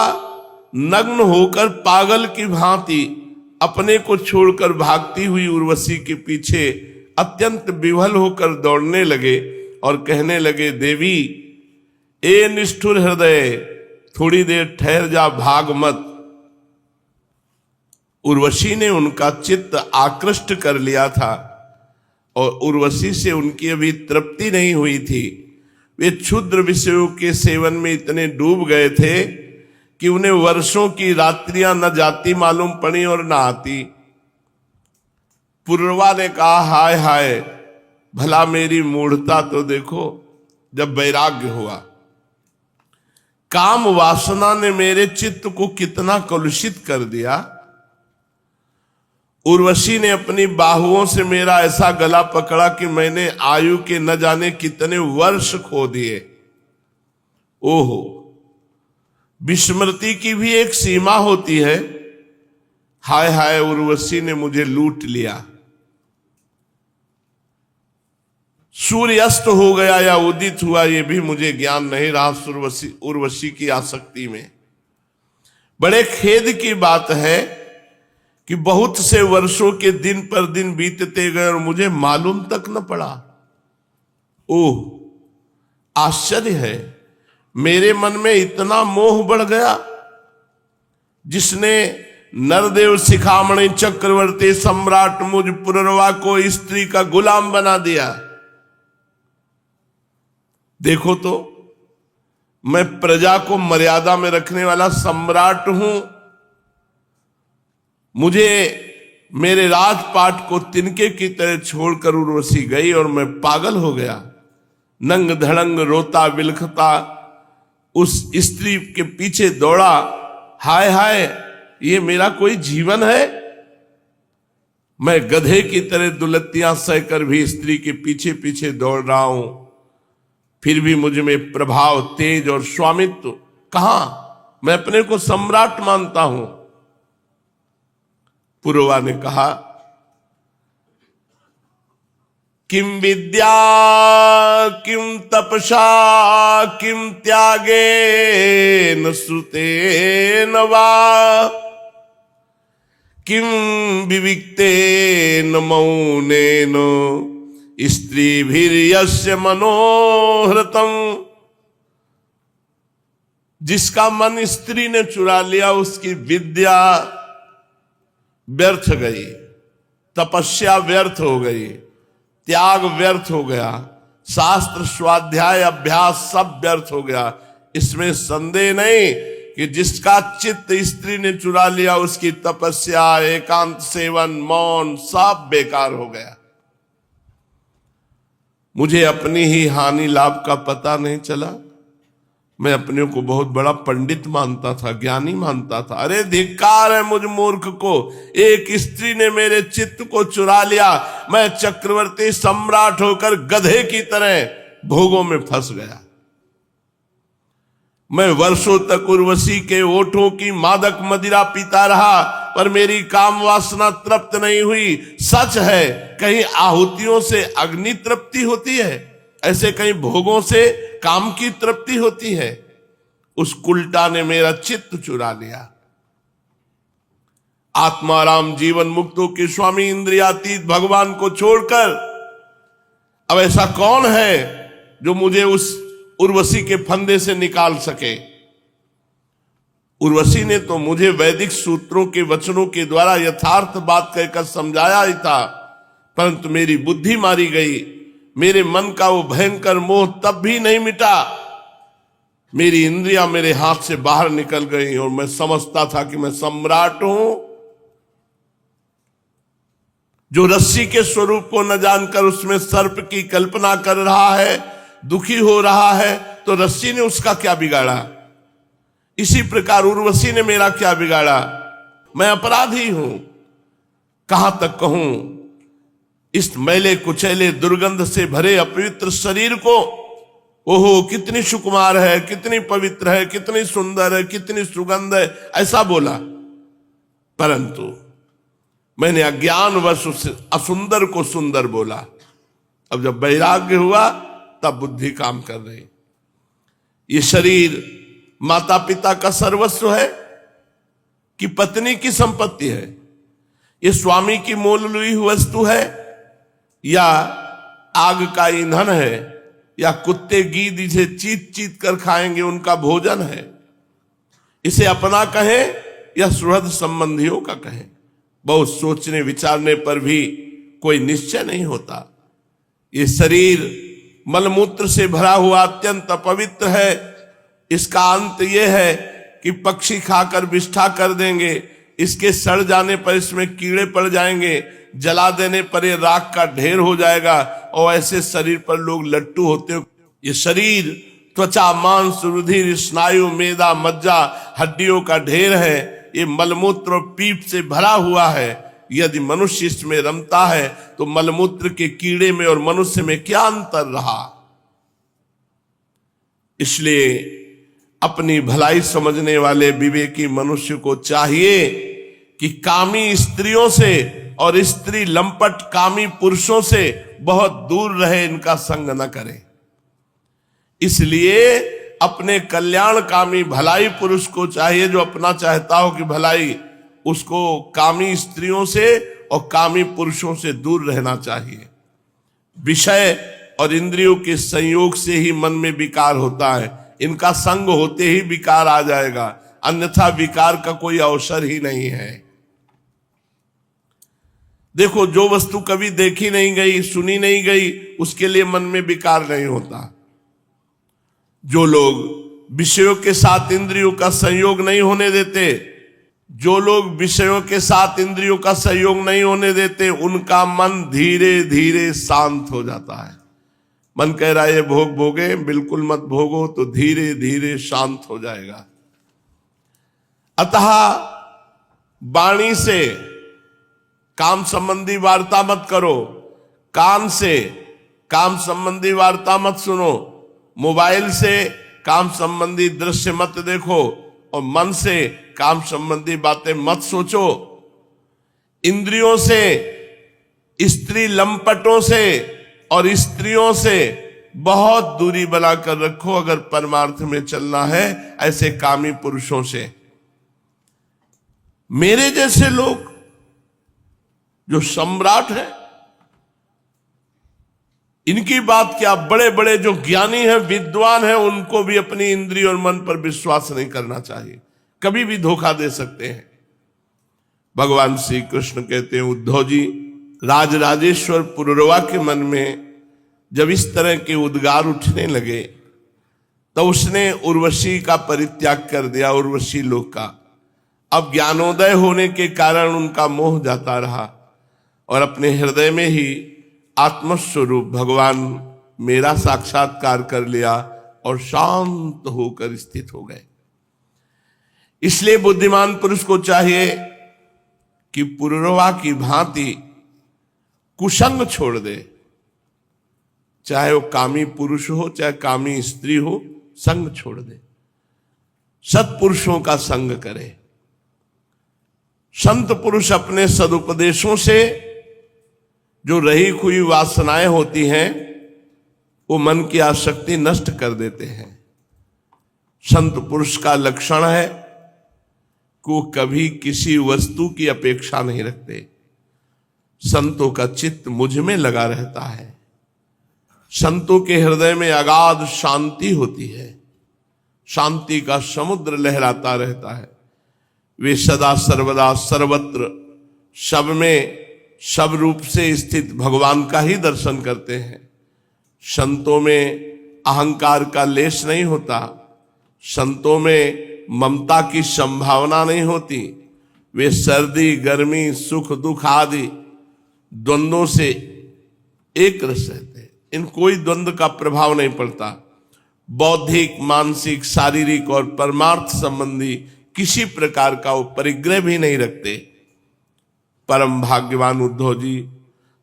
S1: नग्न होकर पागल की भांति अपने को छोड़कर भागती हुई उर्वशी के पीछे अत्यंत विह्वल होकर दौड़ने लगे और कहने लगे, देवी ए निष्ठुर हृदय, थोड़ी देर ठहर जा, भाग मत। उर्वशी ने उनका चित्त आकृष्ट कर लिया था और उर्वशी से उनकी अभी तृप्ति नहीं हुई थी। वे क्षुद्र विषयों के सेवन में इतने डूब गए थे कि उन्हें वर्षों की रात्रियां न जाती मालूम पड़ी और न आती। पुररवा ने कहा, हाय हाय, भला मेरी मूढ़ता तो देखो। जब वैराग्य हुआ, काम वासना ने मेरे चित्त को कितना कलुषित कर दिया। उर्वशी ने अपनी बाहुओं से मेरा ऐसा गला पकड़ा कि मैंने आयु के न जाने कितने वर्ष खो दिए। ओहो, विस्मृति की भी एक सीमा होती है। हाय हाय, उर्वशी ने मुझे लूट लिया। सूर्य अस्त हो गया या उदित हुआ, यह भी मुझे ज्ञान नहीं रहा उर्वशी की आसक्ति में। बड़े खेद की बात है कि बहुत से वर्षों के दिन पर दिन बीतते गए और मुझे मालूम तक न पड़ा। ओह, आश्चर्य है, मेरे मन में इतना मोह बढ़ गया जिसने नरदेव शिखामणि चक्रवर्ती सम्राट मुझ पुररवा को स्त्री का गुलाम बना दिया। देखो तो, मैं प्रजा को मर्यादा में रखने वाला सम्राट हूं, मुझे मेरे राजपाट को तिनके की तरह छोड़कर उर्वशी गई और मैं पागल हो गया। नंग धड़ंग रोता बिलखता उस स्त्री के पीछे दौड़ा। हाय हाय, ये मेरा कोई जीवन है? मैं गधे की तरह दुलत्तियां सहकर भी स्त्री के पीछे पीछे दौड़ रहा हूं, फिर भी मुझ में प्रभाव, तेज और स्वामित्व कहां? मैं अपने को सम्राट मानता हूं। पुररवा ने कहा, किम विद्या किम तपसा किम त्यागेन श्रुतेन वा किम विविक्तेन मौनेन स्त्रीभिर्यस्य मनोहृतम। जिसका मन स्त्री ने चुरा लिया उसकी विद्या व्यर्थ गई, तपस्या व्यर्थ हो गई, त्याग व्यर्थ हो गया, शास्त्र स्वाध्याय अभ्यास सब व्यर्थ हो गया। इसमें संदेह नहीं कि जिसका चित्त स्त्री ने चुरा लिया उसकी तपस्या, एकांत सेवन, मौन सब बेकार हो गया। मुझे अपनी ही हानि लाभ का पता नहीं चला। मैं अपने को बहुत बड़ा पंडित मानता था, ज्ञानी मानता था। अरे धिक्कार है मुझ मूर्ख को, एक स्त्री ने मेरे चित्त को चुरा लिया। मैं चक्रवर्ती सम्राट होकर गधे की तरह भोगों में फंस गया। मैं वर्षों तक उर्वशी के ओठों की मादक मदिरा पीता रहा, पर मेरी काम वासना तृप्त नहीं हुई। सच है, कहीं आहुतियों से अग्नि तृप्ति होती है, ऐसे कहीं भोगों से काम की तृप्ति होती है। उस कुलटा ने मेरा चित्त चुरा लिया। आत्माराम जीवन मुक्तों के स्वामी इंद्रियातीत भगवान को छोड़कर अब ऐसा कौन है जो मुझे उस उर्वशी के फंदे से निकाल सके। उर्वशी ने तो मुझे वैदिक सूत्रों के वचनों के द्वारा यथार्थ बात कहकर समझाया ही था, परंतु मेरी बुद्धि मारी गई। मेरे मन का वो भयंकर मोह तब भी नहीं मिटा। मेरी इंद्रियां मेरे हाथ से बाहर निकल गई और मैं समझता था कि मैं सम्राट हूं। जो रस्सी के स्वरूप को न जानकर उसमें सर्प की कल्पना कर रहा है, दुखी हो रहा है, तो रस्सी ने उसका क्या बिगाड़ा। इसी प्रकार उर्वशी ने मेरा क्या बिगाड़ा। मैं अपराधी हूं। कहां तक कहूं, इस मैले कुचैले दुर्गंध से भरे अपवित्र शरीर को, ओहो कितनी सुकुमार है, कितनी पवित्र है, कितनी सुंदर है, कितनी सुगंध है, ऐसा बोला। परंतु मैंने अज्ञानवश उस असुंदर को सुंदर बोला। अब जब वैराग्य हुआ तब बुद्धि काम कर रही। ये शरीर माता पिता का सर्वस्व है कि पत्नी की संपत्ति है? ये स्वामी की मोल ली हुई वस्तु है या आग का ईंधन है, या कुत्ते गीद इसे चीत चीत कर खाएंगे उनका भोजन है? इसे अपना कहें या सुहृद संबंधियों का कहें? बहुत सोचने विचारने पर भी कोई निश्चय नहीं होता। ये शरीर मलमूत्र से भरा हुआ अत्यंत अपवित्र है। इसका अंत यह है कि पक्षी खाकर विष्ठा कर देंगे, इसके सड़ जाने पर इसमें कीड़े पड़ जाएंगे, जला देने पर ये राख का ढेर हो जाएगा, और ऐसे शरीर पर लोग लट्टू होते हो। ये शरीर त्वचा मांस रुधिर स्नायु मेदा मज्जा हड्डियों का ढेर है। ये मलमूत्र और पीप से भरा हुआ है। यदि मनुष्य इसमें रमता है तो मलमूत्र के कीड़े में और मनुष्य में क्या अंतर रहा। इसलिए अपनी भलाई समझने वाले विवेकी मनुष्य को चाहिए कि कामी स्त्रियों से और स्त्री लंपट कामी पुरुषों से बहुत दूर रहे, इनका संग न करे। इसलिए अपने कल्याणकामी भलाई पुरुष को चाहिए, जो अपना चाहता हो कि भलाई, उसको कामी स्त्रियों से और कामी पुरुषों से दूर रहना चाहिए। विषय और इंद्रियों के संयोग से ही मन में विकार होता है। इनका संग होते ही विकार आ जाएगा, अन्यथा विकार का कोई अवसर ही नहीं है। देखो, जो वस्तु कभी देखी नहीं गई, सुनी नहीं गई, उसके लिए मन में विकार नहीं होता। जो लोग विषयों के साथ इंद्रियों का संयोग नहीं होने देते, जो लोग विषयों के साथ इंद्रियों का संयोग नहीं होने देते, उनका मन धीरे धीरे शांत हो जाता है। मन कह रहा है ये भोग भोगे, बिल्कुल मत भोगो, तो धीरे धीरे शांत हो जाएगा। अतः वाणी से काम संबंधी वार्ता मत करो, कान से काम संबंधी वार्ता मत सुनो, मोबाइल से काम संबंधी दृश्य मत देखो, और मन से काम संबंधी बातें मत सोचो। इंद्रियों से, स्त्री लंपटों से और स्त्रियों से बहुत दूरी बनाकर रखो अगर परमार्थ में चलना है, ऐसे कामी पुरुषों से। मेरे जैसे लोग जो सम्राट हैं, इनकी बात क्या, बड़े बड़े जो ज्ञानी हैं, विद्वान हैं, उनको भी अपनी इंद्रिय और मन पर विश्वास नहीं करना चाहिए। कभी भी धोखा दे सकते हैं। भगवान श्री कृष्ण कहते हैं, उद्धव जी, राजराजेश्वर पुरुरवा के मन में जब इस तरह के उद्गार उठने लगे तो उसने उर्वशी का परित्याग कर दिया, उर्वशी लोक का। अब ज्ञानोदय होने के कारण उनका मोह जाता रहा और अपने हृदय में ही आत्मस्वरूप भगवान मेरा साक्षात्कार कर लिया और शांत होकर स्थित हो गए। इसलिए बुद्धिमान पुरुष को चाहिए कि पुरुरवा की भांति कुसंग छोड़ दे, चाहे वो कामी पुरुष हो चाहे कामी स्त्री हो, संग छोड़ दे, सत्पुरुषों का संग करे। संत पुरुष अपने सदुपदेशों से जो रही हुई वासनाएं होती हैं वो मन की आसक्ति नष्ट कर देते हैं। संत पुरुष का लक्षण है कि वो कभी किसी वस्तु की अपेक्षा नहीं रखते। संतों का चित्त मुझ में लगा रहता है। संतों के हृदय में अगाध शांति होती है, शांति का समुद्र लहराता रहता है। वे सदा सर्वदा सर्वत्र सब में सब रूप से स्थित भगवान का ही दर्शन करते हैं। संतों में अहंकार का लेश नहीं होता, संतों में ममता की संभावना नहीं होती। वे सर्दी गर्मी सुख दुख आदि द्वंद्वों से एक रस रहते हैं, इन कोई द्वंद्व का प्रभाव नहीं पड़ता। बौद्धिक मानसिक शारीरिक और परमार्थ संबंधी किसी प्रकार का वो परिग्रह भी नहीं रखते। परम भाग्यवान उद्धव जी,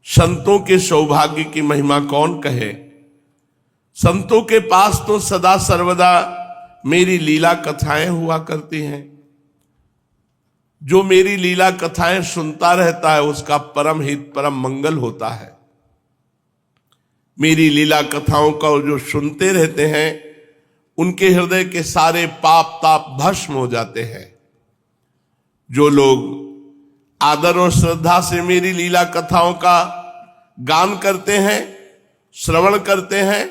S1: संतों के सौभाग्य की महिमा कौन कहे। संतों के पास तो सदा सर्वदा मेरी लीला कथाएं हुआ करती हैं। जो मेरी लीला कथाएं सुनता रहता है उसका परम हित परम मंगल होता है। मेरी लीला कथाओं का जो सुनते रहते हैं उनके हृदय के सारे पाप ताप भस्म हो जाते हैं। जो लोग आदर और श्रद्धा से मेरी लीला कथाओं का गान करते हैं, श्रवण करते हैं,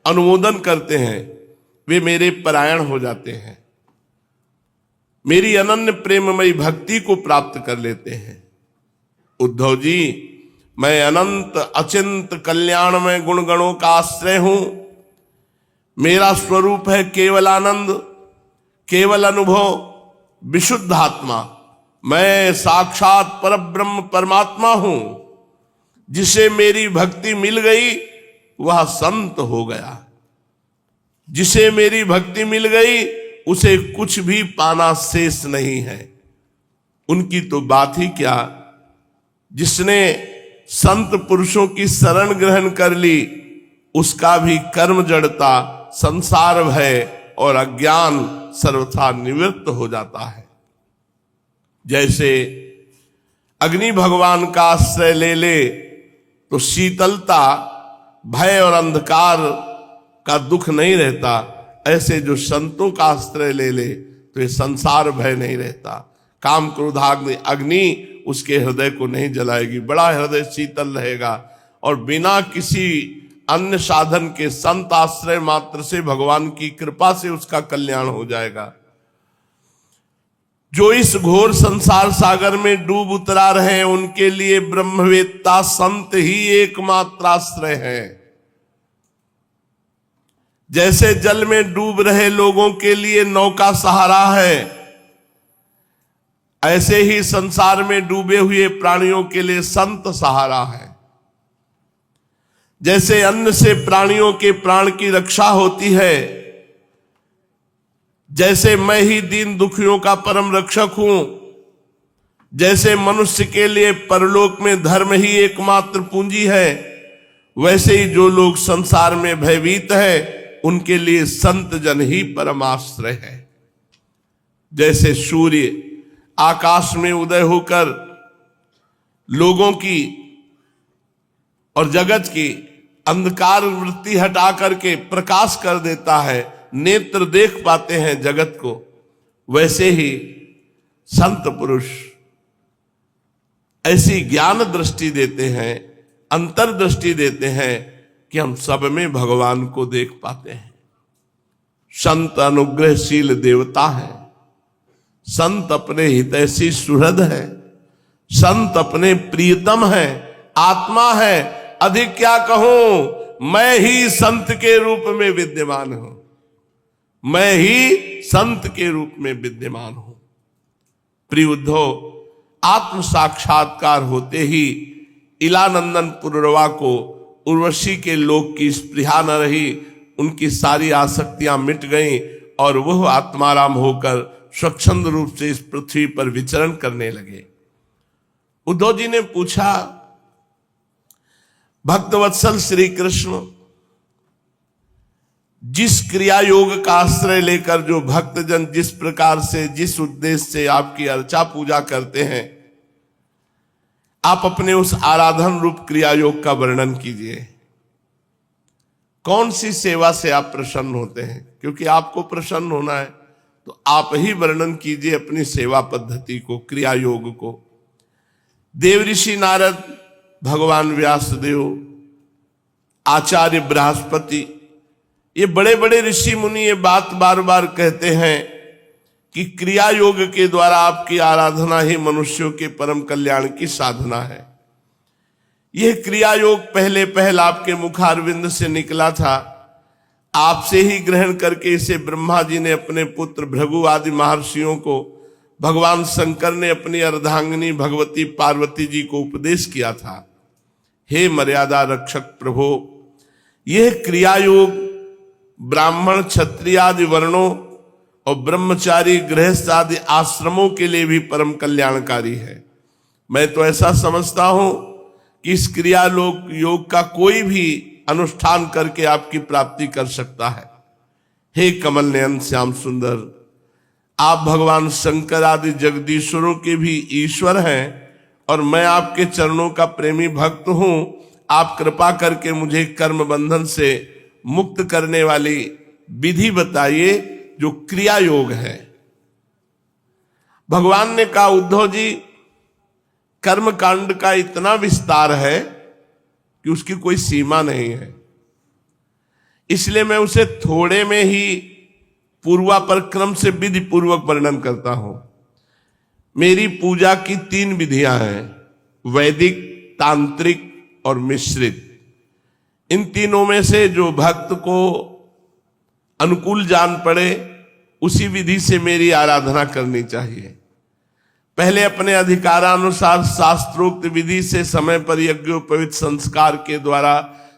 S1: अनुमोदन करते हैं, वे मेरे परायण हो जाते हैं, मेरी अनन्य प्रेममयी भक्ति को प्राप्त कर लेते हैं। उद्धव जी, मैं अनंत अचिंत कल्याणमय गुणगणों का आश्रय हूं। मेरा स्वरूप है केवल आनंद, केवल अनुभव, विशुद्ध आत्मा। मैं साक्षात परब्रह्म परमात्मा हूं। जिसे मेरी भक्ति मिल गई वह संत हो गया। जिसे मेरी भक्ति मिल गई उसे कुछ भी पाना शेष नहीं है। उनकी तो बात ही क्या। जिसने संत पुरुषों की शरण ग्रहण कर ली उसका भी कर्म जड़ता, संसार भय और अज्ञान सर्वथा निवृत्त हो जाता है। जैसे अग्नि भगवान का आश्रय ले ले तो शीतलता, भय और अंधकार का दुख नहीं रहता, ऐसे जो संतों का आश्रय ले ले तो ये संसार भय नहीं रहता। काम क्रोधाग्नि अग्नि उसके हृदय को नहीं जलाएगी, बड़ा हृदय शीतल रहेगा और बिना किसी अन्य साधन के संत आश्रय मात्र से भगवान की कृपा से उसका कल्याण हो जाएगा। जो इस घोर संसार सागर में डूब उतरा रहे उनके लिए ब्रह्मवेत्ता संत ही एकमात्र आश्रय है। जैसे जल में डूब रहे लोगों के लिए नौका सहारा है, ऐसे ही संसार में डूबे हुए प्राणियों के लिए संत सहारा है। जैसे अन्न से प्राणियों के प्राण की रक्षा होती है, जैसे मैं ही दीन दुखियों का परम रक्षक हूं, जैसे मनुष्य के लिए परलोक में धर्म ही एकमात्र पूंजी है, वैसे ही जो लोग संसार में भयभीत है उनके लिए संत जन ही परमाश्रय है। जैसे सूर्य आकाश में उदय होकर लोगों की और जगत की अंधकार वृत्ति हटा करके प्रकाश कर देता है, नेत्र देख पाते हैं जगत को, वैसे ही संत पुरुष ऐसी ज्ञान दृष्टि देते हैं, अंतर्दृष्टि देते हैं कि हम सब में भगवान को देख पाते हैं। संत अनुग्रहशील देवता है, संत अपने हितैषी सुहृद है, संत अपने प्रियतम है, आत्मा है। अधिक क्या कहूं, मैं ही संत के रूप में विद्यमान हूं, मैं ही संत के रूप में विद्यमान हूं। प्रिय उद्धव, आत्म साक्षात्कार होते ही इलानंदन पुरुरवा को उर्वशी के लोक की स्पृहा न रही, उनकी सारी आसक्तियां मिट गईं और वह आत्माराम होकर स्वच्छंद रूप से इस पृथ्वी पर विचरण करने लगे। उद्धव जी ने पूछा, भक्तवत्सल श्री कृष्ण, जिस क्रिया योग का आश्रय लेकर जो भक्तजन जिस प्रकार से जिस उद्देश्य से आपकी अर्चा पूजा करते हैं, आप अपने उस आराधन रूप क्रिया योग का वर्णन कीजिए। कौन सी सेवा से आप प्रसन्न होते हैं? क्योंकि आपको प्रसन्न होना है तो आप ही वर्णन कीजिए अपनी सेवा पद्धति को, क्रिया योग को। देव ऋषि नारद, भगवान व्यासदेव, आचार्य बृहस्पति, ये बड़े बड़े ऋषि मुनि ये बात बार बार कहते हैं कि क्रिया योग के द्वारा आपकी आराधना ही मनुष्यों के परम कल्याण की साधना है। यह क्रिया योग पहले आपके मुखारविंद से निकला था, आपसे ही ग्रहण करके इसे ब्रह्मा जी ने अपने पुत्र भृगु आदि महर्षियों को, भगवान शंकर ने अपनी अर्धांगिनी भगवती पार्वती जी को उपदेश किया था। हे मर्यादा रक्षक प्रभो, यह क्रिया योग ब्राह्मण क्षत्रिय आदि वर्णों और ब्रह्मचारी गृहस्थ आदि आश्रमों के लिए भी परम कल्याणकारी है। मैं तो ऐसा समझता हूं कि इस क्रिया योग का कोई भी अनुष्ठान करके आपकी प्राप्ति कर सकता है। हे कमल नयन श्याम सुंदर, आप भगवान शंकर आदि जगदीश्वरों के भी ईश्वर हैं और मैं आपके चरणों का प्रेमी भक्त हूं। आप कृपा करके मुझे कर्म बंधन से मुक्त करने वाली विधि बताइए जो क्रिया योग है। भगवान ने कहा, उद्धव जी, कर्म कांड का इतना विस्तार है कि उसकी कोई सीमा नहीं है, इसलिए मैं उसे थोड़े में ही पूर्वापर क्रम से विधि पूर्वक वर्णन करता हूं। मेरी पूजा की 3 विधियां हैं, वैदिक, तांत्रिक और मिश्रित। इन तीनों में से जो भक्त को अनुकूल जान पड़े उसी विधि से मेरी आराधना करनी चाहिए। पहले अपने अधिकारानुसार शास्त्रोक्त विधि से समय पर यज्ञोपवीत संस्कार के द्वारा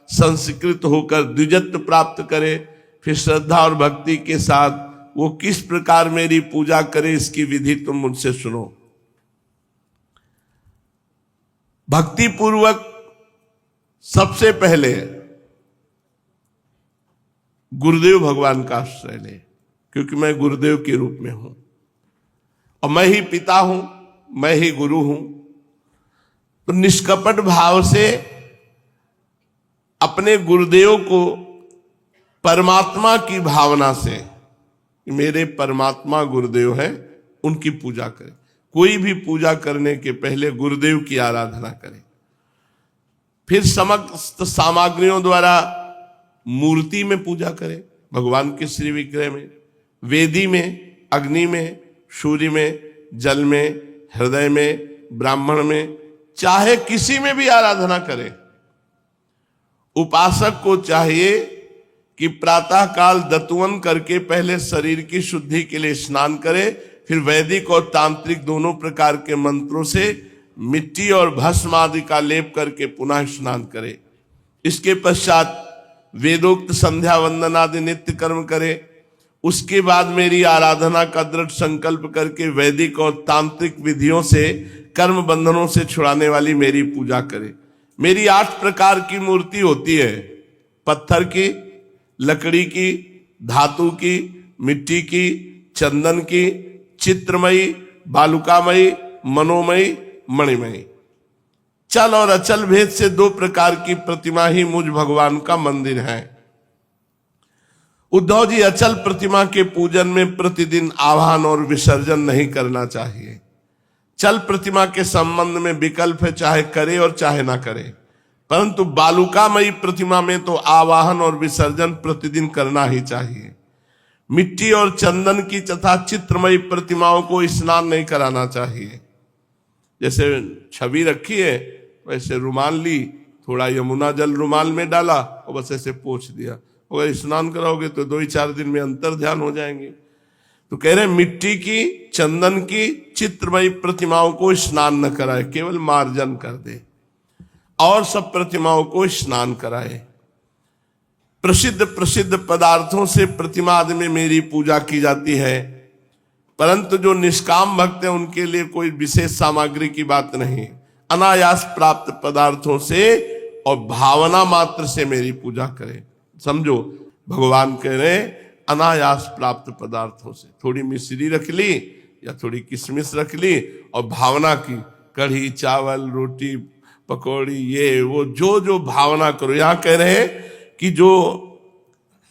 S1: संस्कृत होकर द्विजत्व प्राप्त करे, फिर श्रद्धा और भक्ति के साथ वो किस प्रकार मेरी पूजा करे इसकी विधि तुम मुझसे सुनो। भक्ति पूर्वक सबसे पहले गुरुदेव भगवान का आश्रय ले, क्योंकि मैं गुरुदेव के रूप में हूं और मैं ही पिता हूं, मैं ही गुरु हूं। तो निष्कपट भाव से अपने गुरुदेव को परमात्मा की भावना से, मेरे परमात्मा गुरुदेव हैं, उनकी पूजा करें। कोई भी पूजा करने के पहले गुरुदेव की आराधना करें। फिर समस्त सामग्रियों द्वारा मूर्ति में पूजा करें, भगवान के श्री विग्रह में, वेदी में, अग्नि में, सूर्य में, जल में, हृदय में, ब्राह्मण में, चाहे किसी में भी आराधना करें। उपासक को चाहिए कि प्रातः काल दतुवन करके पहले शरीर की शुद्धि के लिए स्नान करे, फिर वैदिक और तांत्रिक दोनों प्रकार के मंत्रों से मिट्टी और भस्म आदि का लेप करके पुनः स्नान करे। इसके पश्चात वेदोक्त संध्या वंदन आदि नित्य कर्म करे। उसके बाद मेरी आराधना का दृढ़ संकल्प करके वैदिक और तांत्रिक विधियों से कर्म बंधनों से छुड़ाने वाली मेरी पूजा करे। मेरी 8 प्रकार की मूर्ति होती है, पत्थर की, लकड़ी की, धातु की, मिट्टी की, चंदन की, चित्रमयी, बालुकामयी, मनोमयी, मणिमयी। चल और अचल भेद से 2 प्रकार की प्रतिमा ही मुझ भगवान का मंदिर है। उद्धव जी, अचल प्रतिमा के पूजन में प्रतिदिन आवाहन और विसर्जन नहीं करना चाहिए। चल प्रतिमा के संबंध में विकल्प है, चाहे करे और चाहे ना करे, परंतु बालुकामयी प्रतिमा में तो आवाहन और विसर्जन प्रतिदिन करना ही चाहिए। मिट्टी और चंदन की तथा चित्रमयी प्रतिमाओं को स्नान नहीं कराना चाहिए। जैसे छवि रखी है वैसे रुमाल ली, थोड़ा यमुना जल रुमाल में डाला और बस ऐसे पोंछ दिया। अगर स्नान कराओगे तो 2-4 दिन में अंतर ध्यान हो जाएंगे। तो कह रहे मिट्टी की, चंदन की, चित्रमयी प्रतिमाओं को स्नान न कराए, केवल मार्जन कर दे, और सब प्रतिमाओं को स्नान कराए। प्रसिद्ध प्रसिद्ध पदार्थों से प्रतिमा आदि में मेरी पूजा की जाती है, परंतु जो निष्काम भक्त है उनके लिए कोई विशेष सामग्री की बात नहीं। अनायास प्राप्त पदार्थों से और भावना मात्र से मेरी पूजा करें। समझो, भगवान कह रहे अनायास प्राप्त पदार्थों से, थोड़ी मिश्री रख ली या थोड़ी किशमिश रख ली और भावना की, कढ़ी चावल रोटी पकौड़ी ये वो जो जो भावना करो। यहां कह रहे हैं कि जो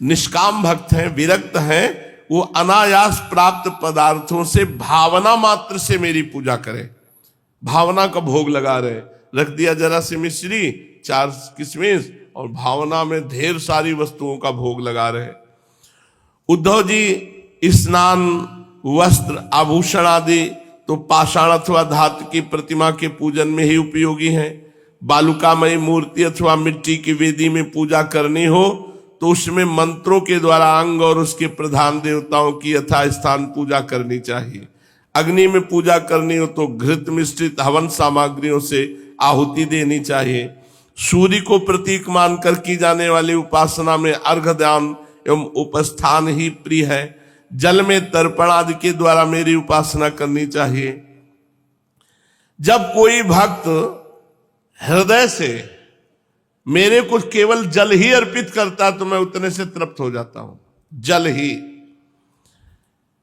S1: निष्काम भक्त हैं, विरक्त हैं, वो अनायास प्राप्त पदार्थों से भावना मात्र से मेरी पूजा करें। भावना का भोग लगा रहे, रख दिया जरा सी मिश्री, 4 किशमिश और भावना में ढेर सारी वस्तुओं का भोग लगा रहे। उद्धव जी स्नान वस्त्र आभूषण आदि तो पाषाण अथवा धातु की प्रतिमा के पूजन में ही उपयोगी हैं। बालुकामयी मूर्ति अथवा मिट्टी की वेदी में पूजा करनी हो तो उसमें मंत्रों के द्वारा अंग और उसके प्रधान देवताओं की यथास्थान पूजा करनी चाहिए। अग्नि में पूजा करनी हो तो घृत मिश्रित हवन सामग्रियों से आहुति देनी चाहिए। सूर्य को प्रतीक मानकर की जाने वाली उपासना में अर्घ दान एवं उपस्थान ही प्रिय है। जल में तर्पण आदि के द्वारा मेरी उपासना करनी चाहिए। जब कोई भक्त हृदय से मेरे को केवल जल ही अर्पित करता तो मैं उतने से तृप्त हो जाता हूं। जल ही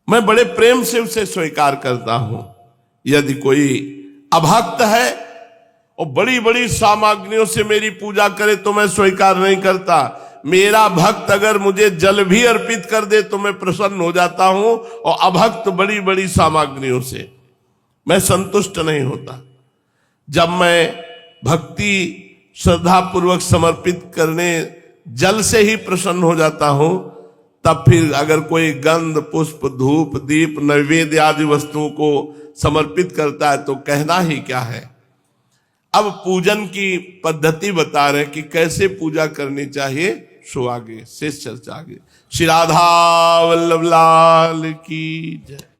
S1: मैं बड़े प्रेम से उसे स्वीकार करता हूं। यदि कोई अभक्त है और बड़ी बड़ी सामग्रियों से मेरी पूजा करे तो मैं स्वीकार नहीं करता। मेरा भक्त अगर मुझे जल भी अर्पित कर दे तो मैं प्रसन्न हो जाता हूं, और अभक्त बड़ी बड़ी सामग्रियों से मैं संतुष्ट नहीं होता। जब मैं भक्ति श्रद्धा पूर्वक समर्पित करने जल से ही प्रसन्न हो जाता हूं, तब फिर अगर कोई गंध पुष्प धूप दीप नैवेद्य आदि वस्तुओं को समर्पित करता है तो कहना ही क्या है। अब पूजन की पद्धति बता रहे कि कैसे पूजा करनी चाहिए, सो आगे शेष चर्चा आगे। श्री राधा वल्लभ लाल की जय।